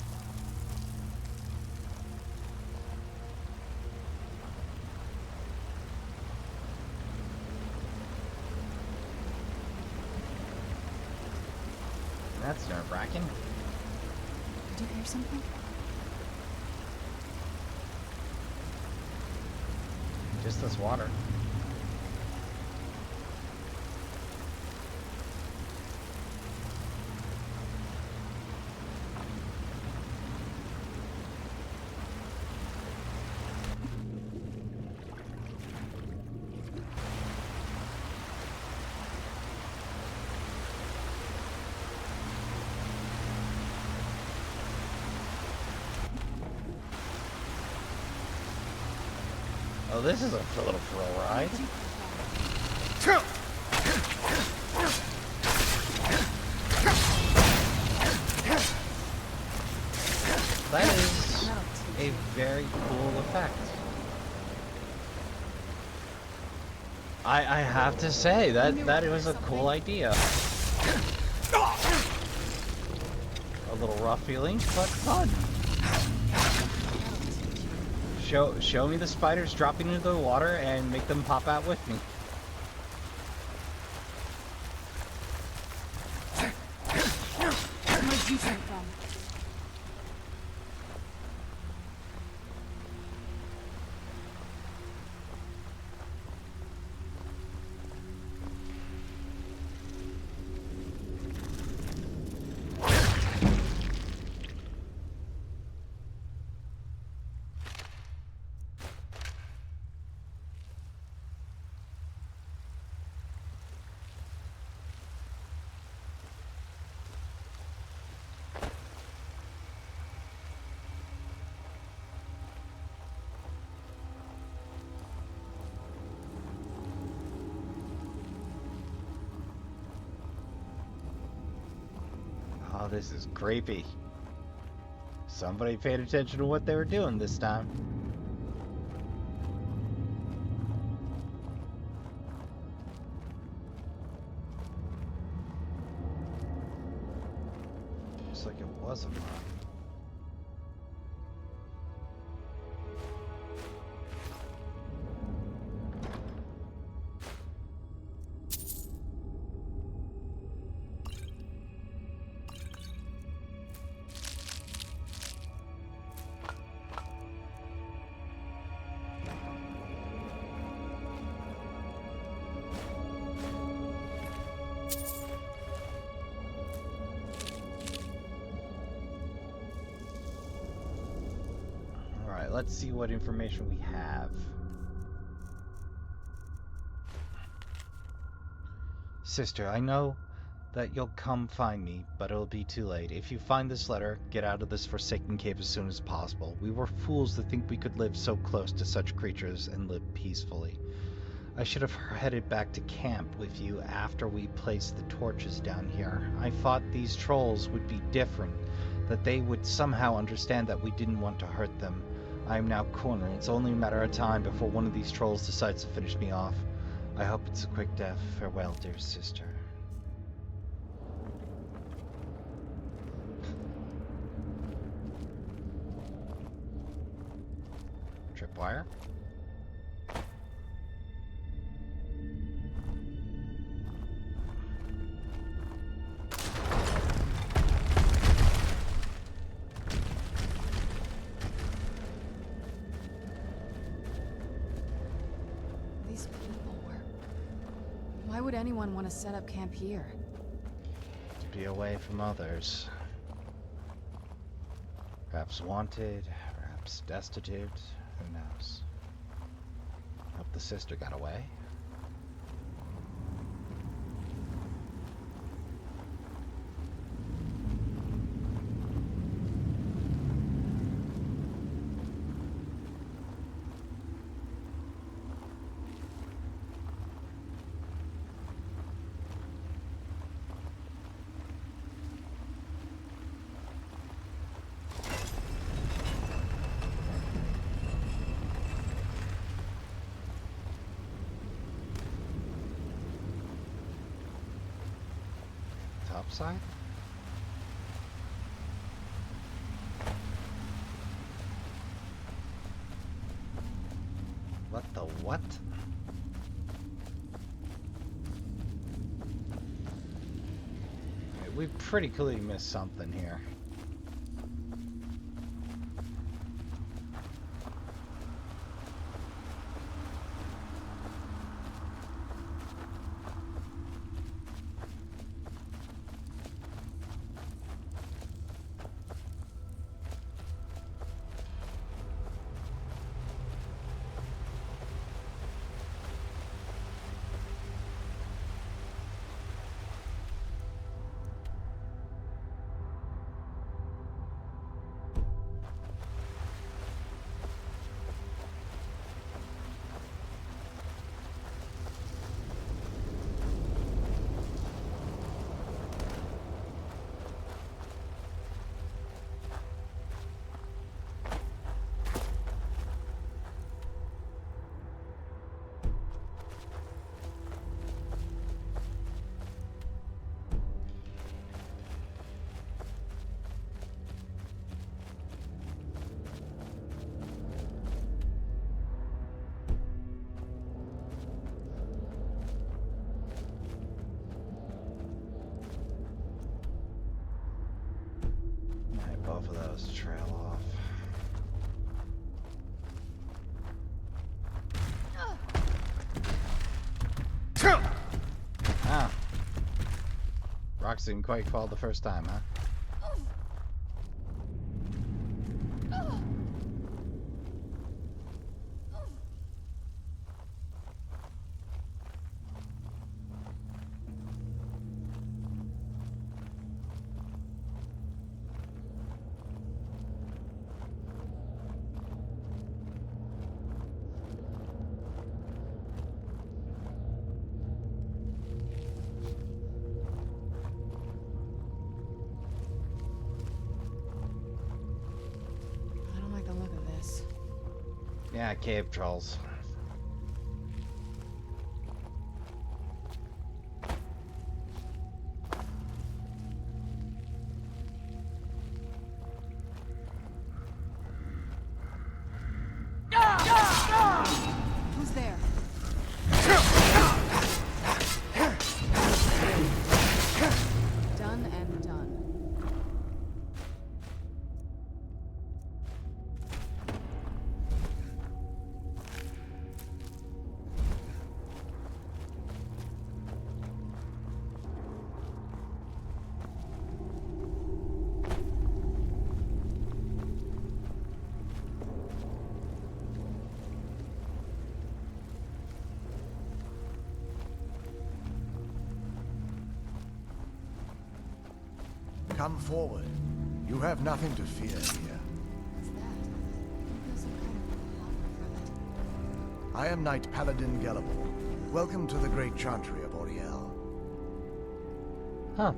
That's nerve-wracking. Did you hear something? Just this water. Oh, this is a little thrill ride. That is a very cool effect. I have to say that was a cool idea. A little rough feeling, but fun. Show me the spiders dropping into the water and make them pop out with me. Where'd you come from? Oh, this is creepy. Somebody paid attention to what they were doing this time. Looks like it was a mine. Let's see what information we have. Sister, I know that you'll come find me, but it'll be too late. If you find this letter, get out of this forsaken cave as soon as possible. We were fools to think we could live so close to such creatures and live peacefully. I should have headed back to camp with you after we placed the torches down here. I thought these trolls would be different, that they would somehow understand that we didn't want to hurt them. I am now cornered. It's only a matter of time before one of these trolls decides to finish me off. I hope it's a quick death. Farewell, dear sister. Tripwire. would anyone want to set up camp here? To be away from others. Perhaps wanted, perhaps destitute, who knows? Hope the sister got away. Side? What the what? Okay, we pretty clearly missed something here. Both of those trail off. Ah. Rocks didn't quite fall the first time, huh? Yeah, cave trolls. Who's there? Done and done. Come forward. You have nothing to fear here. What's that? I feel some kind of power from it. I am Knight Paladin Gelabor. Welcome to the great chantry of Auriel. Huh.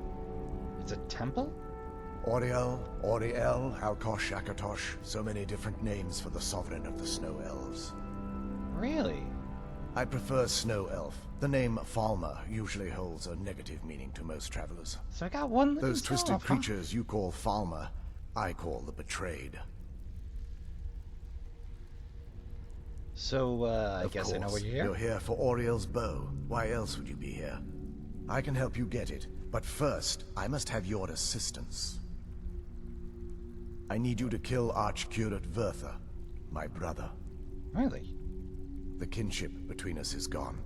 It's a temple? Auriel, Auriel, Alkosh, Akatosh. So many different names for the sovereign of the Snow Elves. Really? I prefer Snow Elf. The name Falmer usually holds a negative meaning to most travelers. So I got one. Those twisted creatures you call Falmer, I call the Betrayed. So, I guess I know where you're here. You're here for Auriel's bow. Why else would you be here? I can help you get it, but first, I must have your assistance. I need you to kill Archcurate Vertha, my brother. Really? The kinship between us is gone.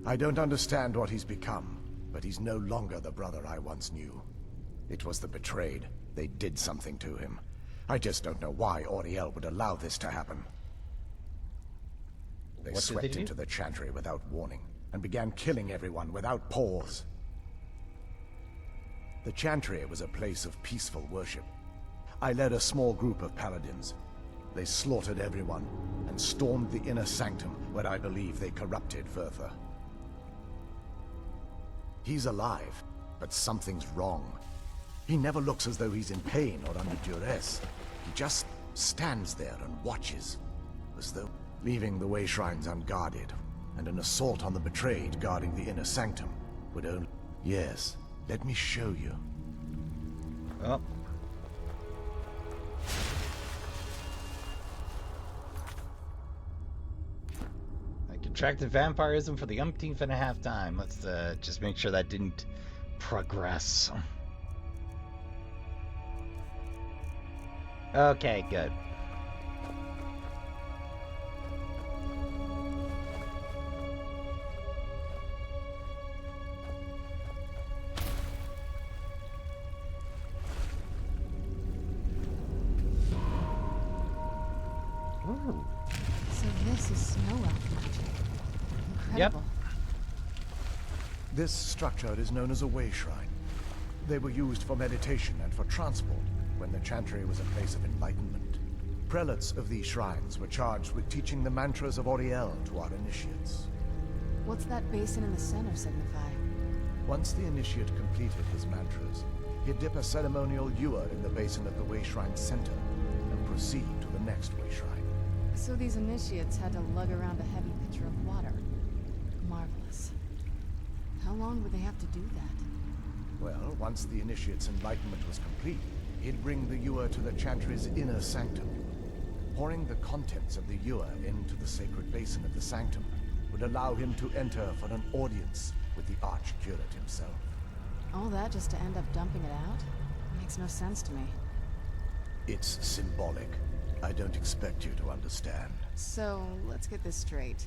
I don't understand what he's become, but he's no longer the brother I once knew. It was the betrayed. They did something to him. I just don't know why Auriel would allow this to happen. They swept into the chantry without warning, and began killing everyone without pause. The chantry was a place of peaceful worship. I led a small group of paladins. They slaughtered everyone, and stormed the inner sanctum where I believe they corrupted Vertha. He's alive, but something's wrong. He never looks as though he's in pain or under duress. He just stands there and watches, as though leaving the Wayshrines unguarded, and an assault on the betrayed guarding the inner sanctum would only... Yes, let me show you. Oh. I contracted vampirism for the umpteenth and a half time. Let's just make sure that didn't progress. Okay, good. Ooh. So this is snow elf magic. Incredible. Yep. This structure is known as a Wayshrine. They were used for meditation and for transport when the chantry was a place of enlightenment. Prelates of these shrines were charged with teaching the mantras of Auriel to our initiates. What's that basin in the center signify? Once the initiate completed his mantras, he'd dip a ceremonial ewer in the basin of the Wayshrine's center and proceed to the next Wayshrine. So these initiates had to lug around a heavy pitcher of water. Marvelous. How long would they have to do that? Well, once the initiate's enlightenment was complete, he'd bring the ewer to the chantry's inner sanctum. Pouring the contents of the ewer into the sacred basin of the sanctum would allow him to enter for an audience with the archcurate himself. All that just to end up dumping it out? Makes no sense to me. It's symbolic. I don't expect you to understand. So, let's get this straight.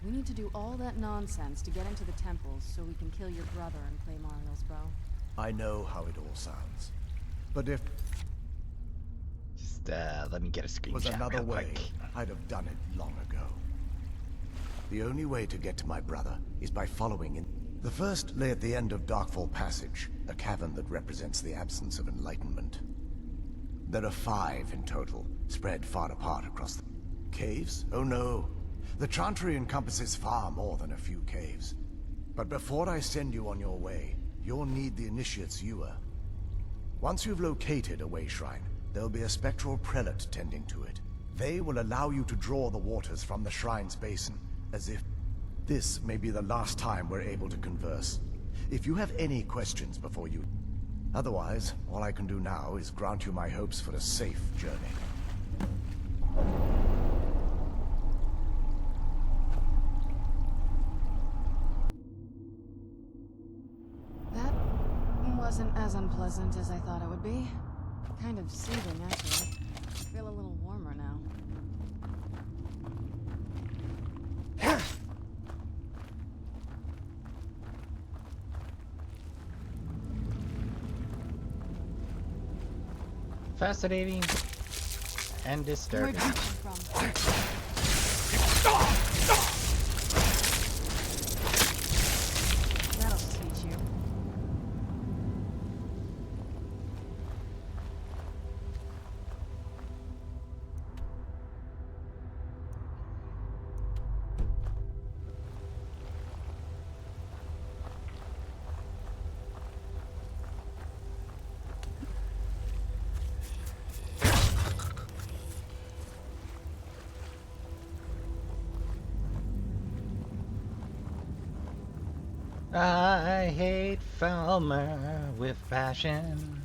We need to do all that nonsense to get into the temples so we can kill your brother and claim Ariel's bow. I know how it all sounds. But if... Just, let me get a screenshot was another real way, quick. I'd have done it long ago. The only way to get to my brother is by following in... The first lay at the end of Darkfall Passage, a cavern that represents the absence of enlightenment. There are 5 in total, spread far apart across the... Caves? Oh no. The chantry encompasses far more than a few caves. But before I send you on your way, you'll need the initiate's ewer. Once you've located a Wayshrine, there'll be a spectral prelate tending to it. They will allow you to draw the waters from the shrine's basin, as if this may be the last time we're able to converse. If you have any questions before you... Otherwise, all I can do now is grant you my hopes for a safe journey. That wasn't as unpleasant as I thought it would be. Kind of soothing, actually. I feel a little warmer now. Fascinating and disturbing. Where'd you come from? That'll teach you. I hate Falmer with passion.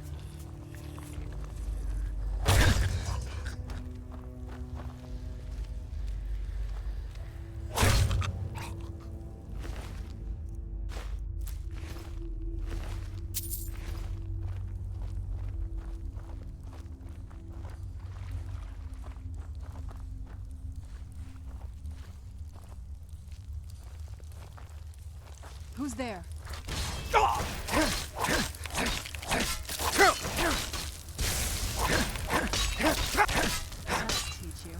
Who's there? That'll teach you.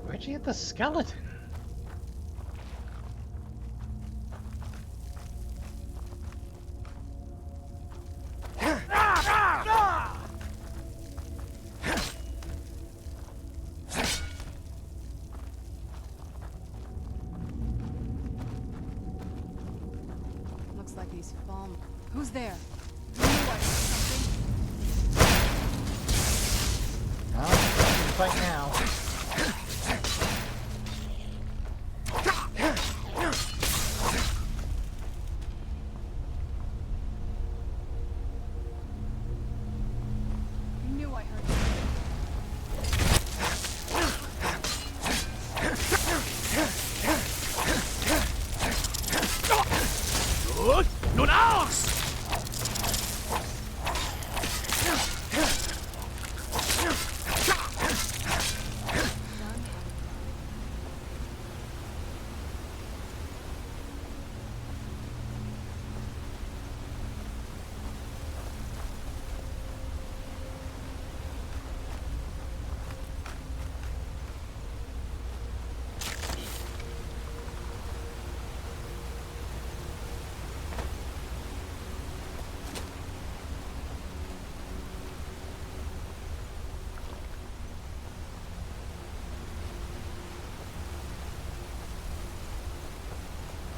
Where'd you get the skeleton? Looks like he's fallen. Who's there? No, I can fight now.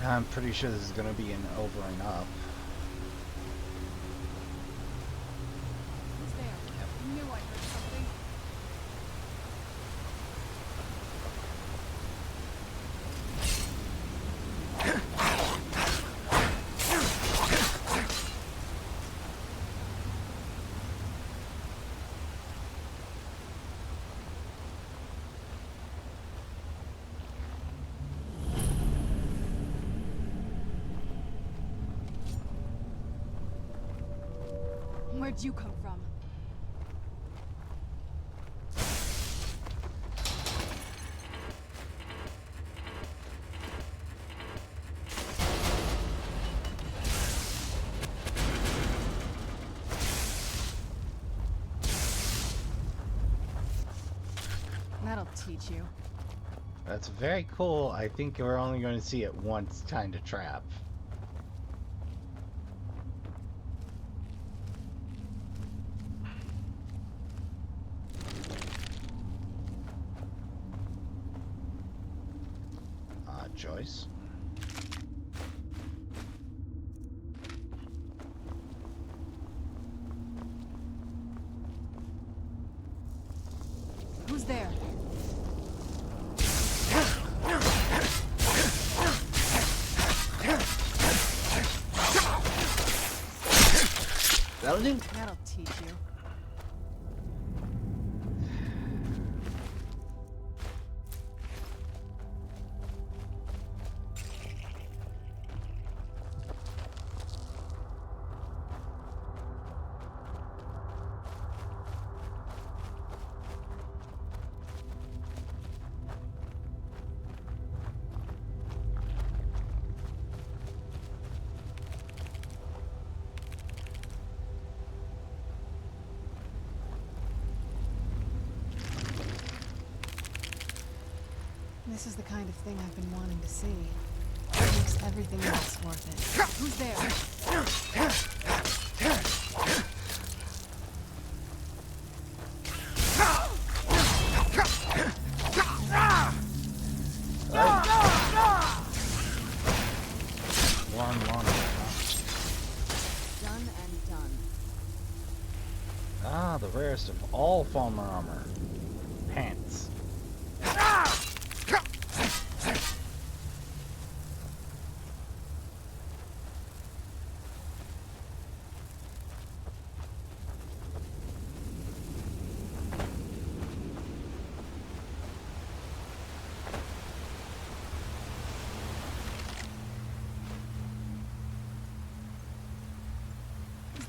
I'm pretty sure this is going to be an over and up. Who's there? I knew I heard something. Where'd you come from? That'll teach you. That's very cool. I think we're only going to see it once time to trap. Choice. Who's there? That'll do. That'll teach you. This is the kind of thing I've been wanting to see. It makes everything else worth it. Who's there? Long. Done and done. Ah, the rarest of all Falmer armor.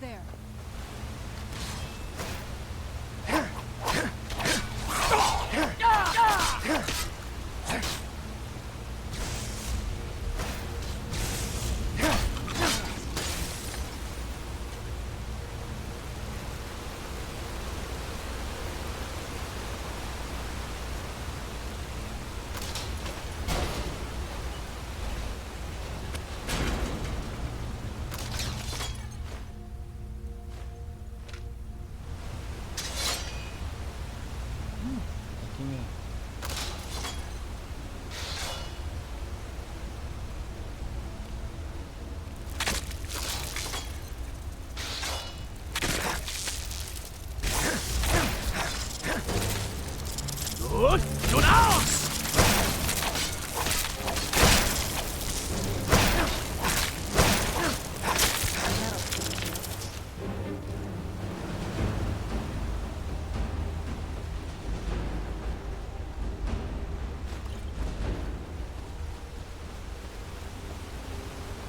there.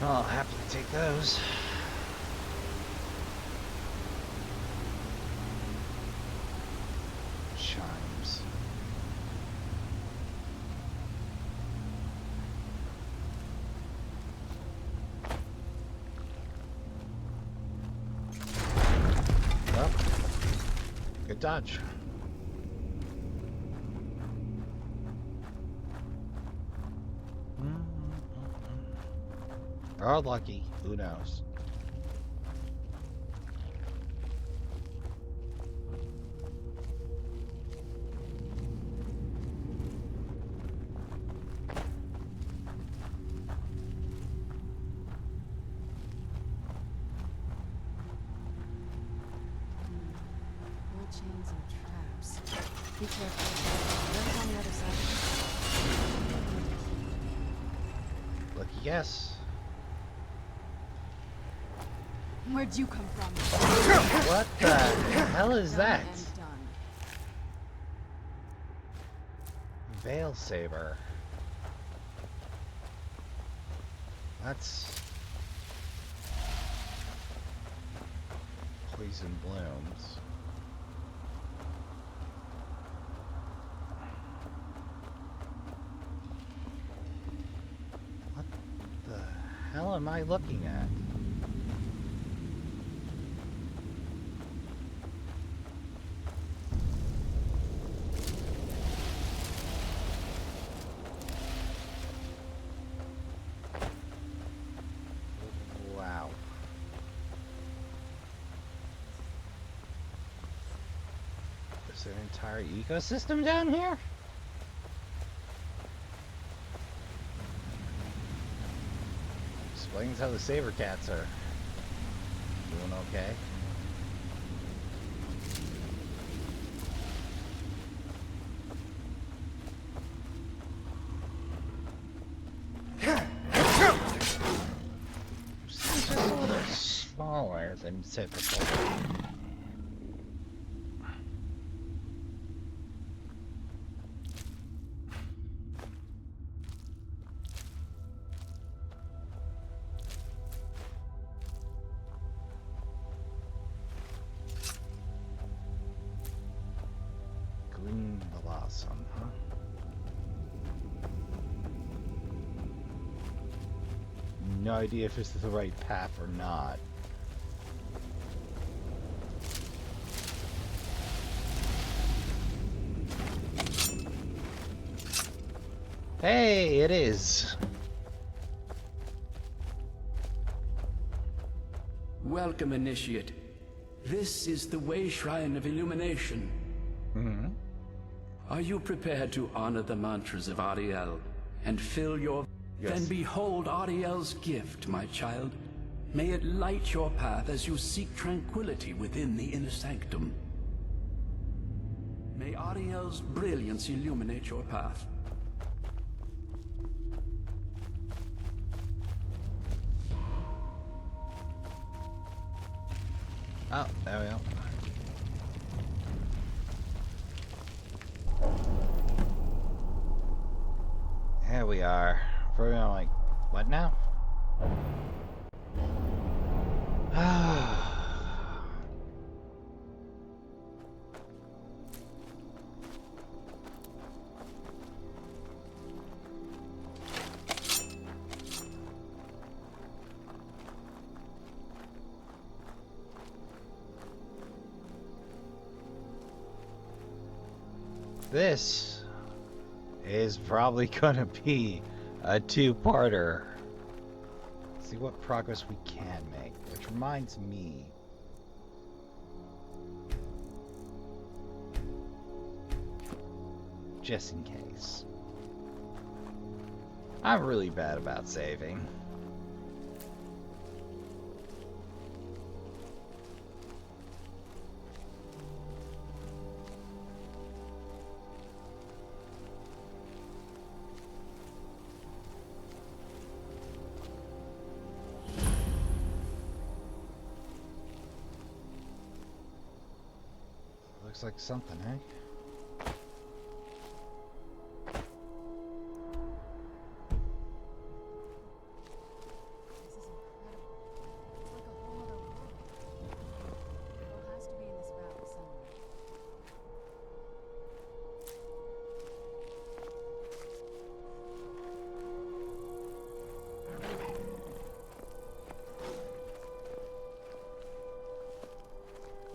I'll happily take those. Chimes. Well, good dodge. Or lucky, who knows? Old chains and traps. Be careful. What's on the other side? Lucky guess. Where'd you come from? What the hell is that? Veil saber. That's poison blooms. What the hell am I looking at? Is there an entire ecosystem down here? Explains how the saber cats are doing okay. Seems just a little smaller than typical. No idea if this is the right path or not. Hey, it is. Welcome, Initiate. This is the Wayshrine of Illumination. Are you prepared to honor the mantras of Ariel and fill your... Yes. Then behold Ariel's gift, my child. May it light your path as you seek tranquility within the inner sanctum. May Ariel's brilliance illuminate your path. Oh, there we go. Here we are. We're like, what now? This is probably gonna be a two-parter. See what progress we can make, which reminds me. Just in case. I'm really bad about saving. Looks like something, eh?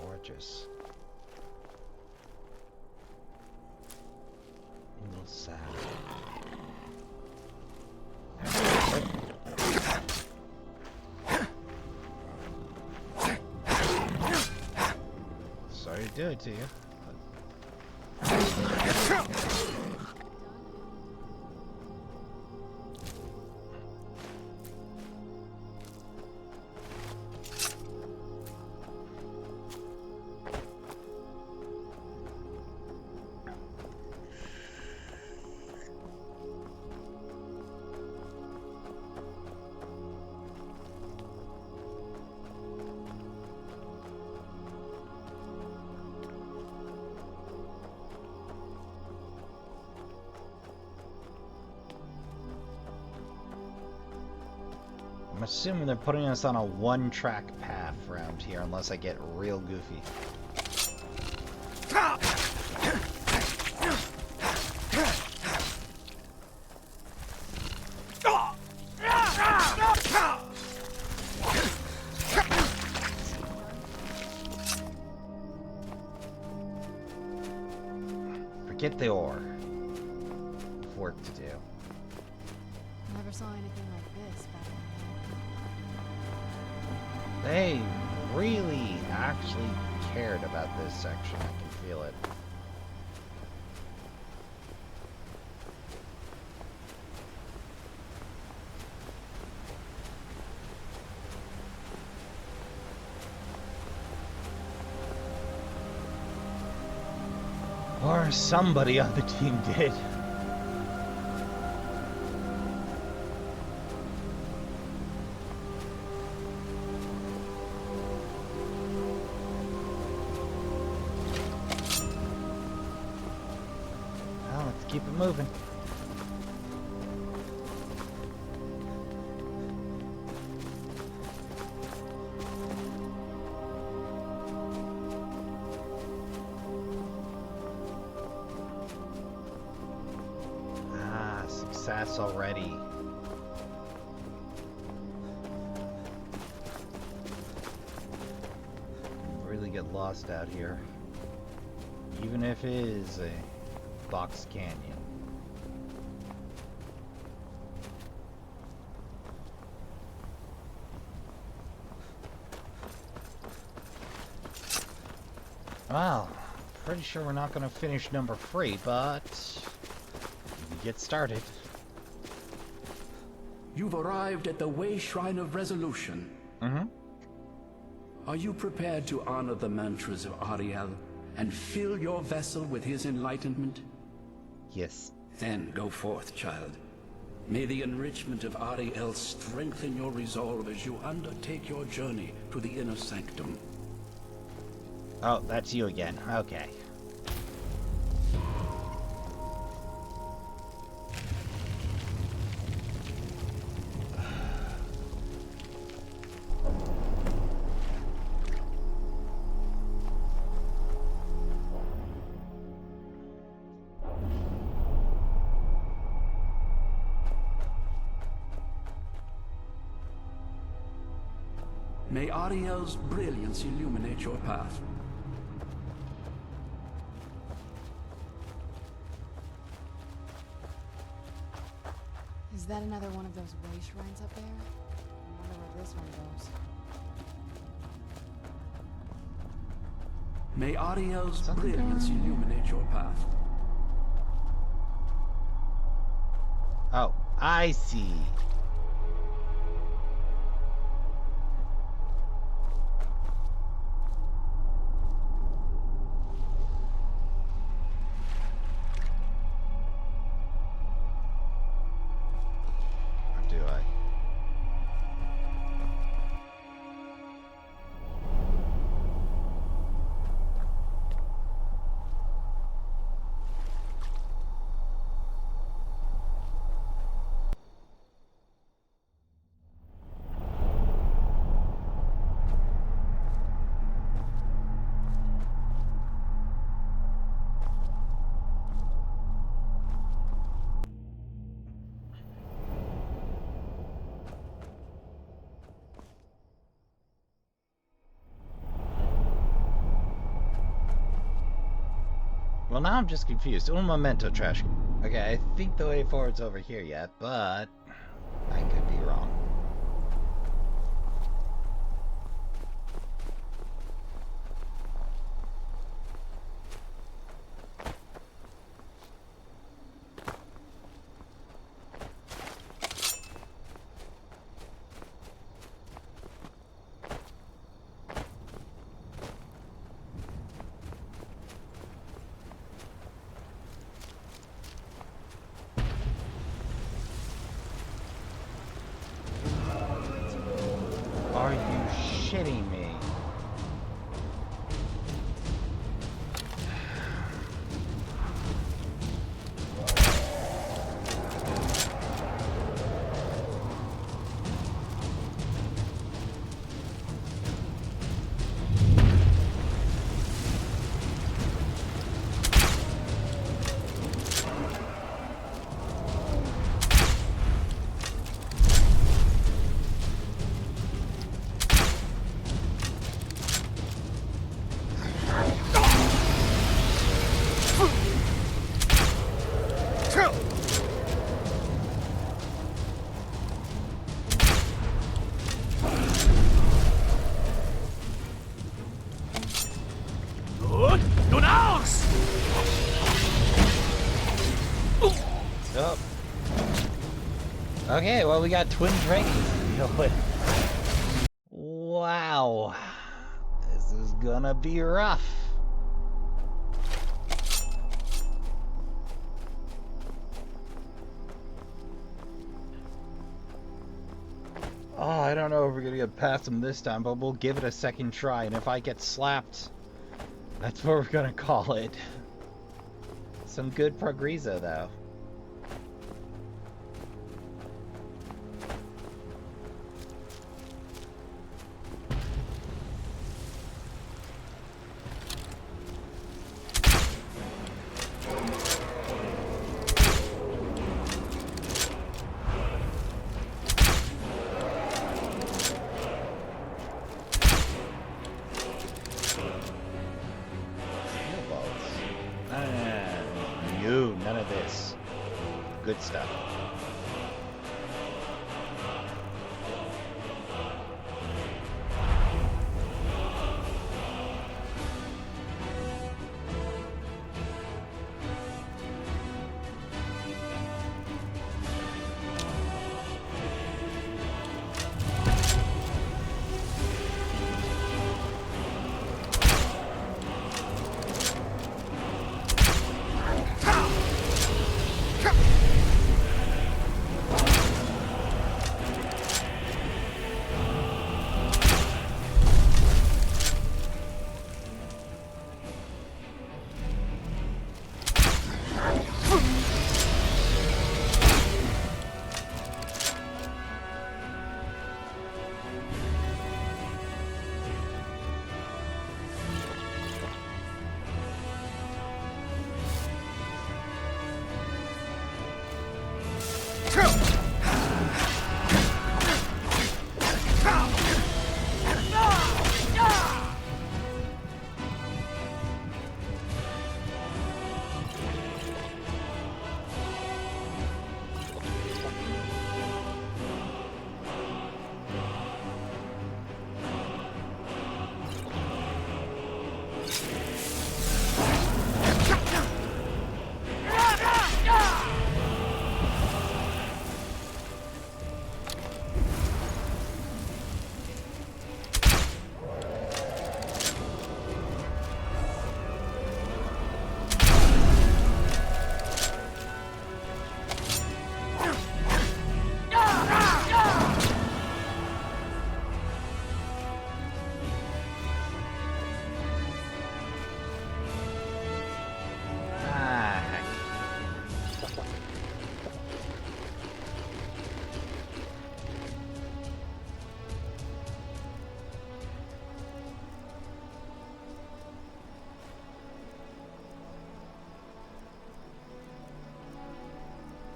Gorgeous. A little sad. Sorry to do it to you. I'm assuming they're putting us on a one-track path around here, unless I get real goofy. Forget the ore. Work to do. Never saw anything like this back in They really actually cared about this section. I can feel it. Or somebody on the team did. Well, let's keep it moving. Success already. Really get lost out here. Even if it is a box canyon. Well, pretty sure we're not going to finish number 3, but we get started. You've arrived at the Wayshrine of Resolution. Mm-hmm. Are you prepared to honor the mantras of Ariel and fill your vessel with his enlightenment? Yes. Then go forth, child. May the enrichment of Ariel strengthen your resolve as you undertake your journey to the inner sanctum. Oh, that's you again. Okay. May Ariel's brilliance illuminate your path. Is that another one of those Wayshrines up there? I wonder where this one goes. May Ariel's brilliance illuminate your path. Oh, I see. Or do I? Well, now I'm just confused. Un momento, Trashkin. Okay, I think the way forward's over here yet, but I could be wrong. Are you shitting me? Oh. Okay, well, we got twin dragons to deal with. Wow. This is gonna be rough. Oh, I don't know if we're gonna get past them this time, but we'll give it a second try, and if I get slapped, that's what we're gonna call it. Some good progresso, though. None of this. Good stuff.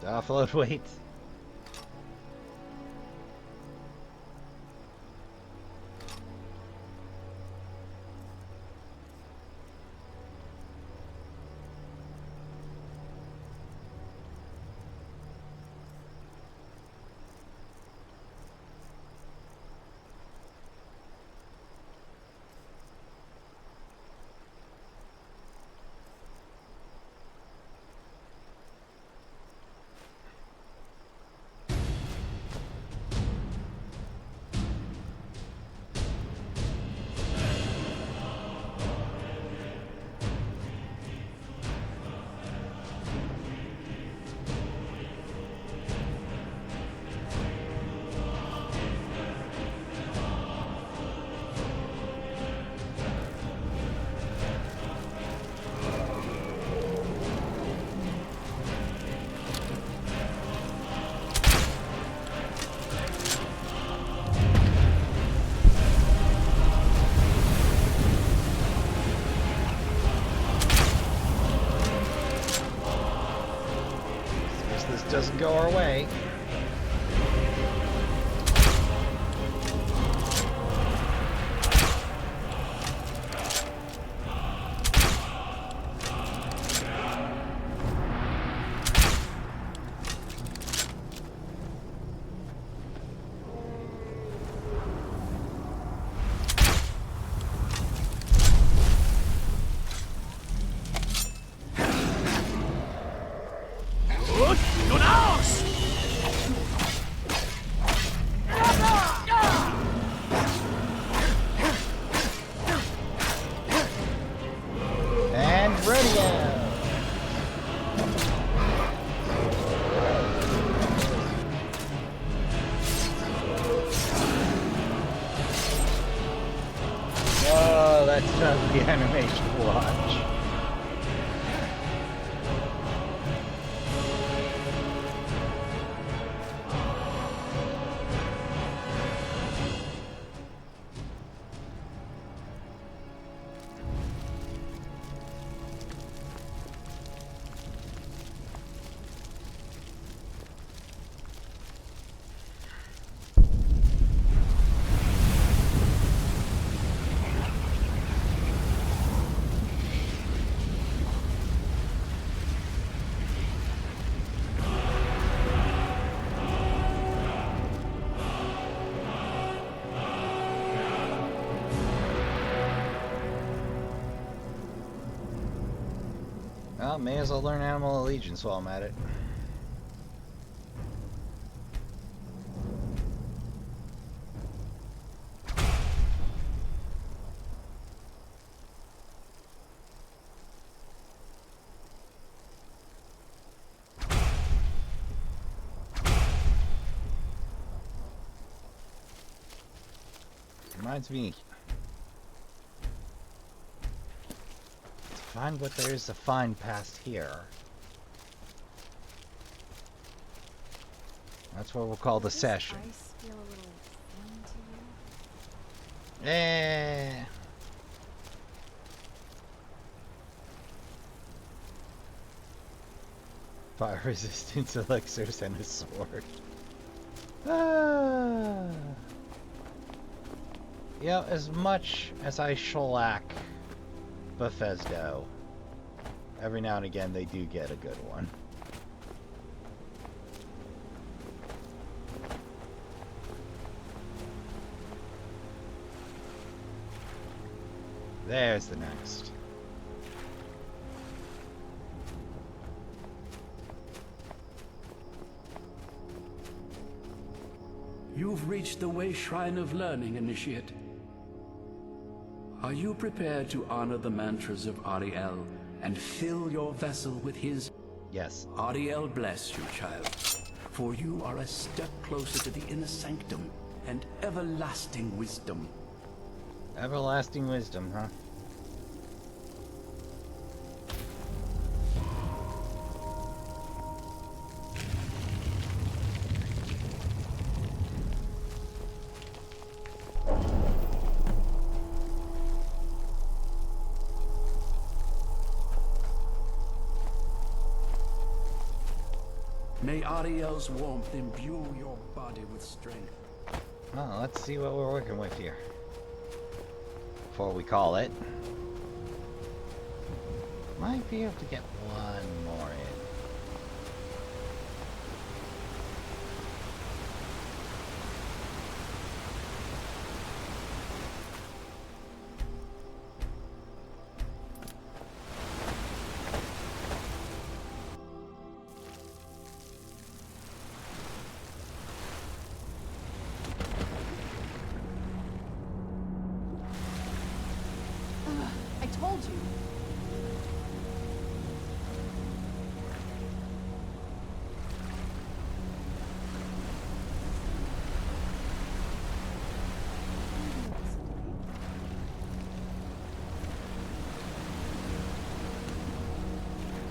Offload weight. Doesn't go our way. The animation watch. Well, may as well learn Animal Allegiance while I'm at it. Reminds me, find what there is to find past here. That's what we'll call the session. Ice feel a little thin to you? Yeah. Fire resistance elixirs and a sword. Ah. Yeah, as much as I shellac Bethesda, every now and again they do get a good one. There's the next. You've reached the Wayshrine of Learning, Initiate. Are you prepared to honor the mantras of Ariel and fill your vessel with his? Yes. Ariel bless you, child, for you are a step closer to the inner sanctum and everlasting wisdom. Everlasting wisdom, huh? May Ariel's warmth imbue your body with strength. Well, let's see what we're working with here. Before we call it. Might be able to get one more in. I told you.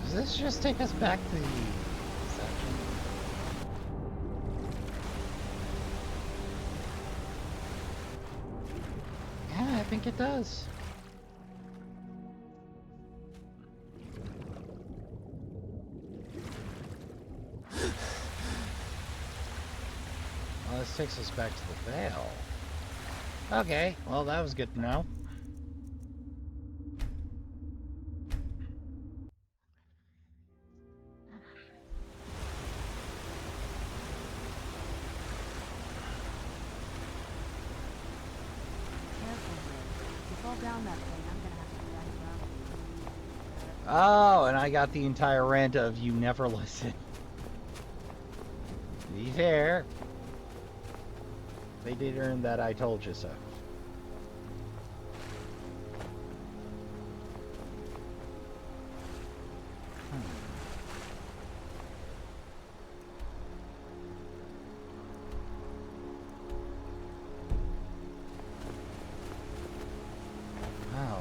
Does this just take us back to the section? Yeah, I think it does. Well, this takes us back to the Vale. Okay, well that was good to know. Down that thing, I'm gonna have to drag you out. Oh, and I got the entire rant of you never listen. To be fair, they did earn that I told you so. Wow.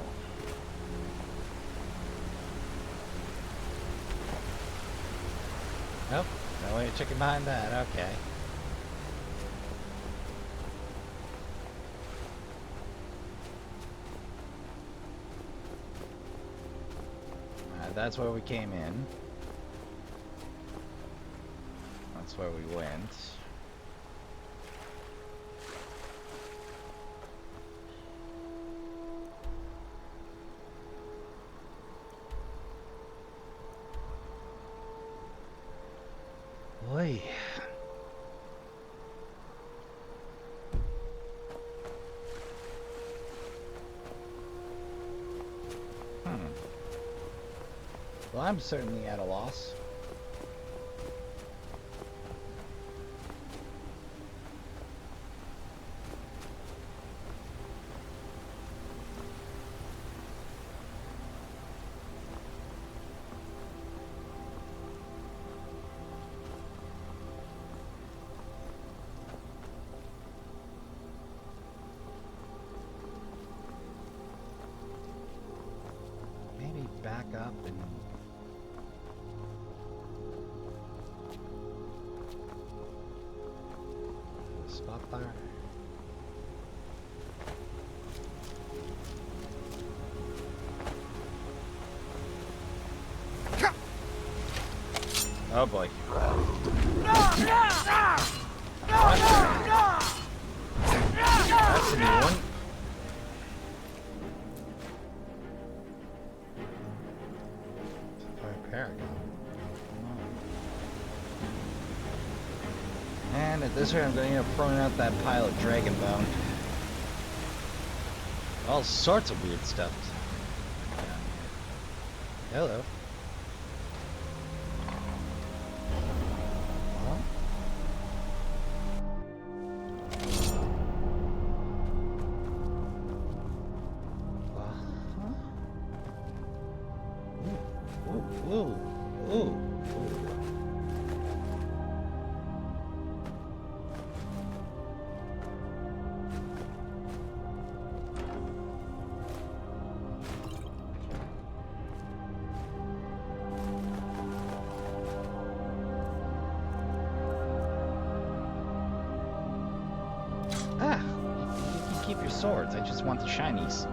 Nope, no way to chicken behind that, okay. That's where we came in. That's where we went. Boy. Well, I'm certainly at a loss. Maybe back up and spot fire. Oh boy. That's a new one. And at this rate, I'm going to end up throwing out that pile of dragon bone. All sorts of weird stuff. Hello. Keep your swords, I just want the shinies.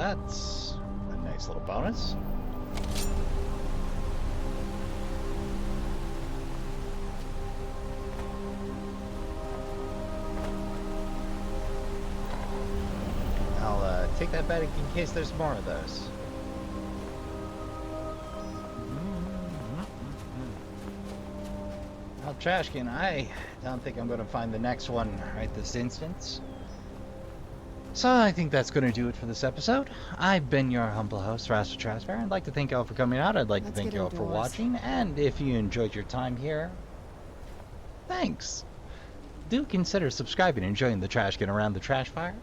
that's a nice little bonus. I'll take that back in case there's more of those. Well, Trashkin, I don't think I'm going to find the next one right this instance. So I think that's going to do it for this episode. I've been your humble host, Trashbear. I'd like to thank you all for coming out. I'd like to thank you all for watching. And if you enjoyed your time here, thanks. Do consider subscribing and joining the Trashkin around the trash fire.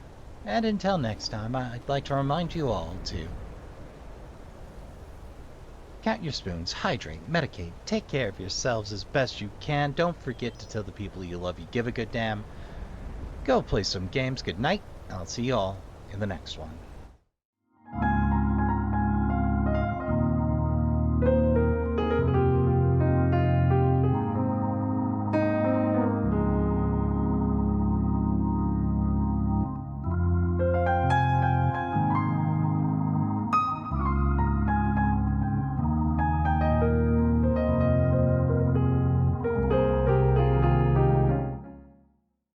And until next time, I'd like to remind you all to count your spoons, hydrate, medicate, take care of yourselves as best you can. Don't forget to tell the people you love you give a good damn. Go play some games. Good night. I'll see you all in the next one.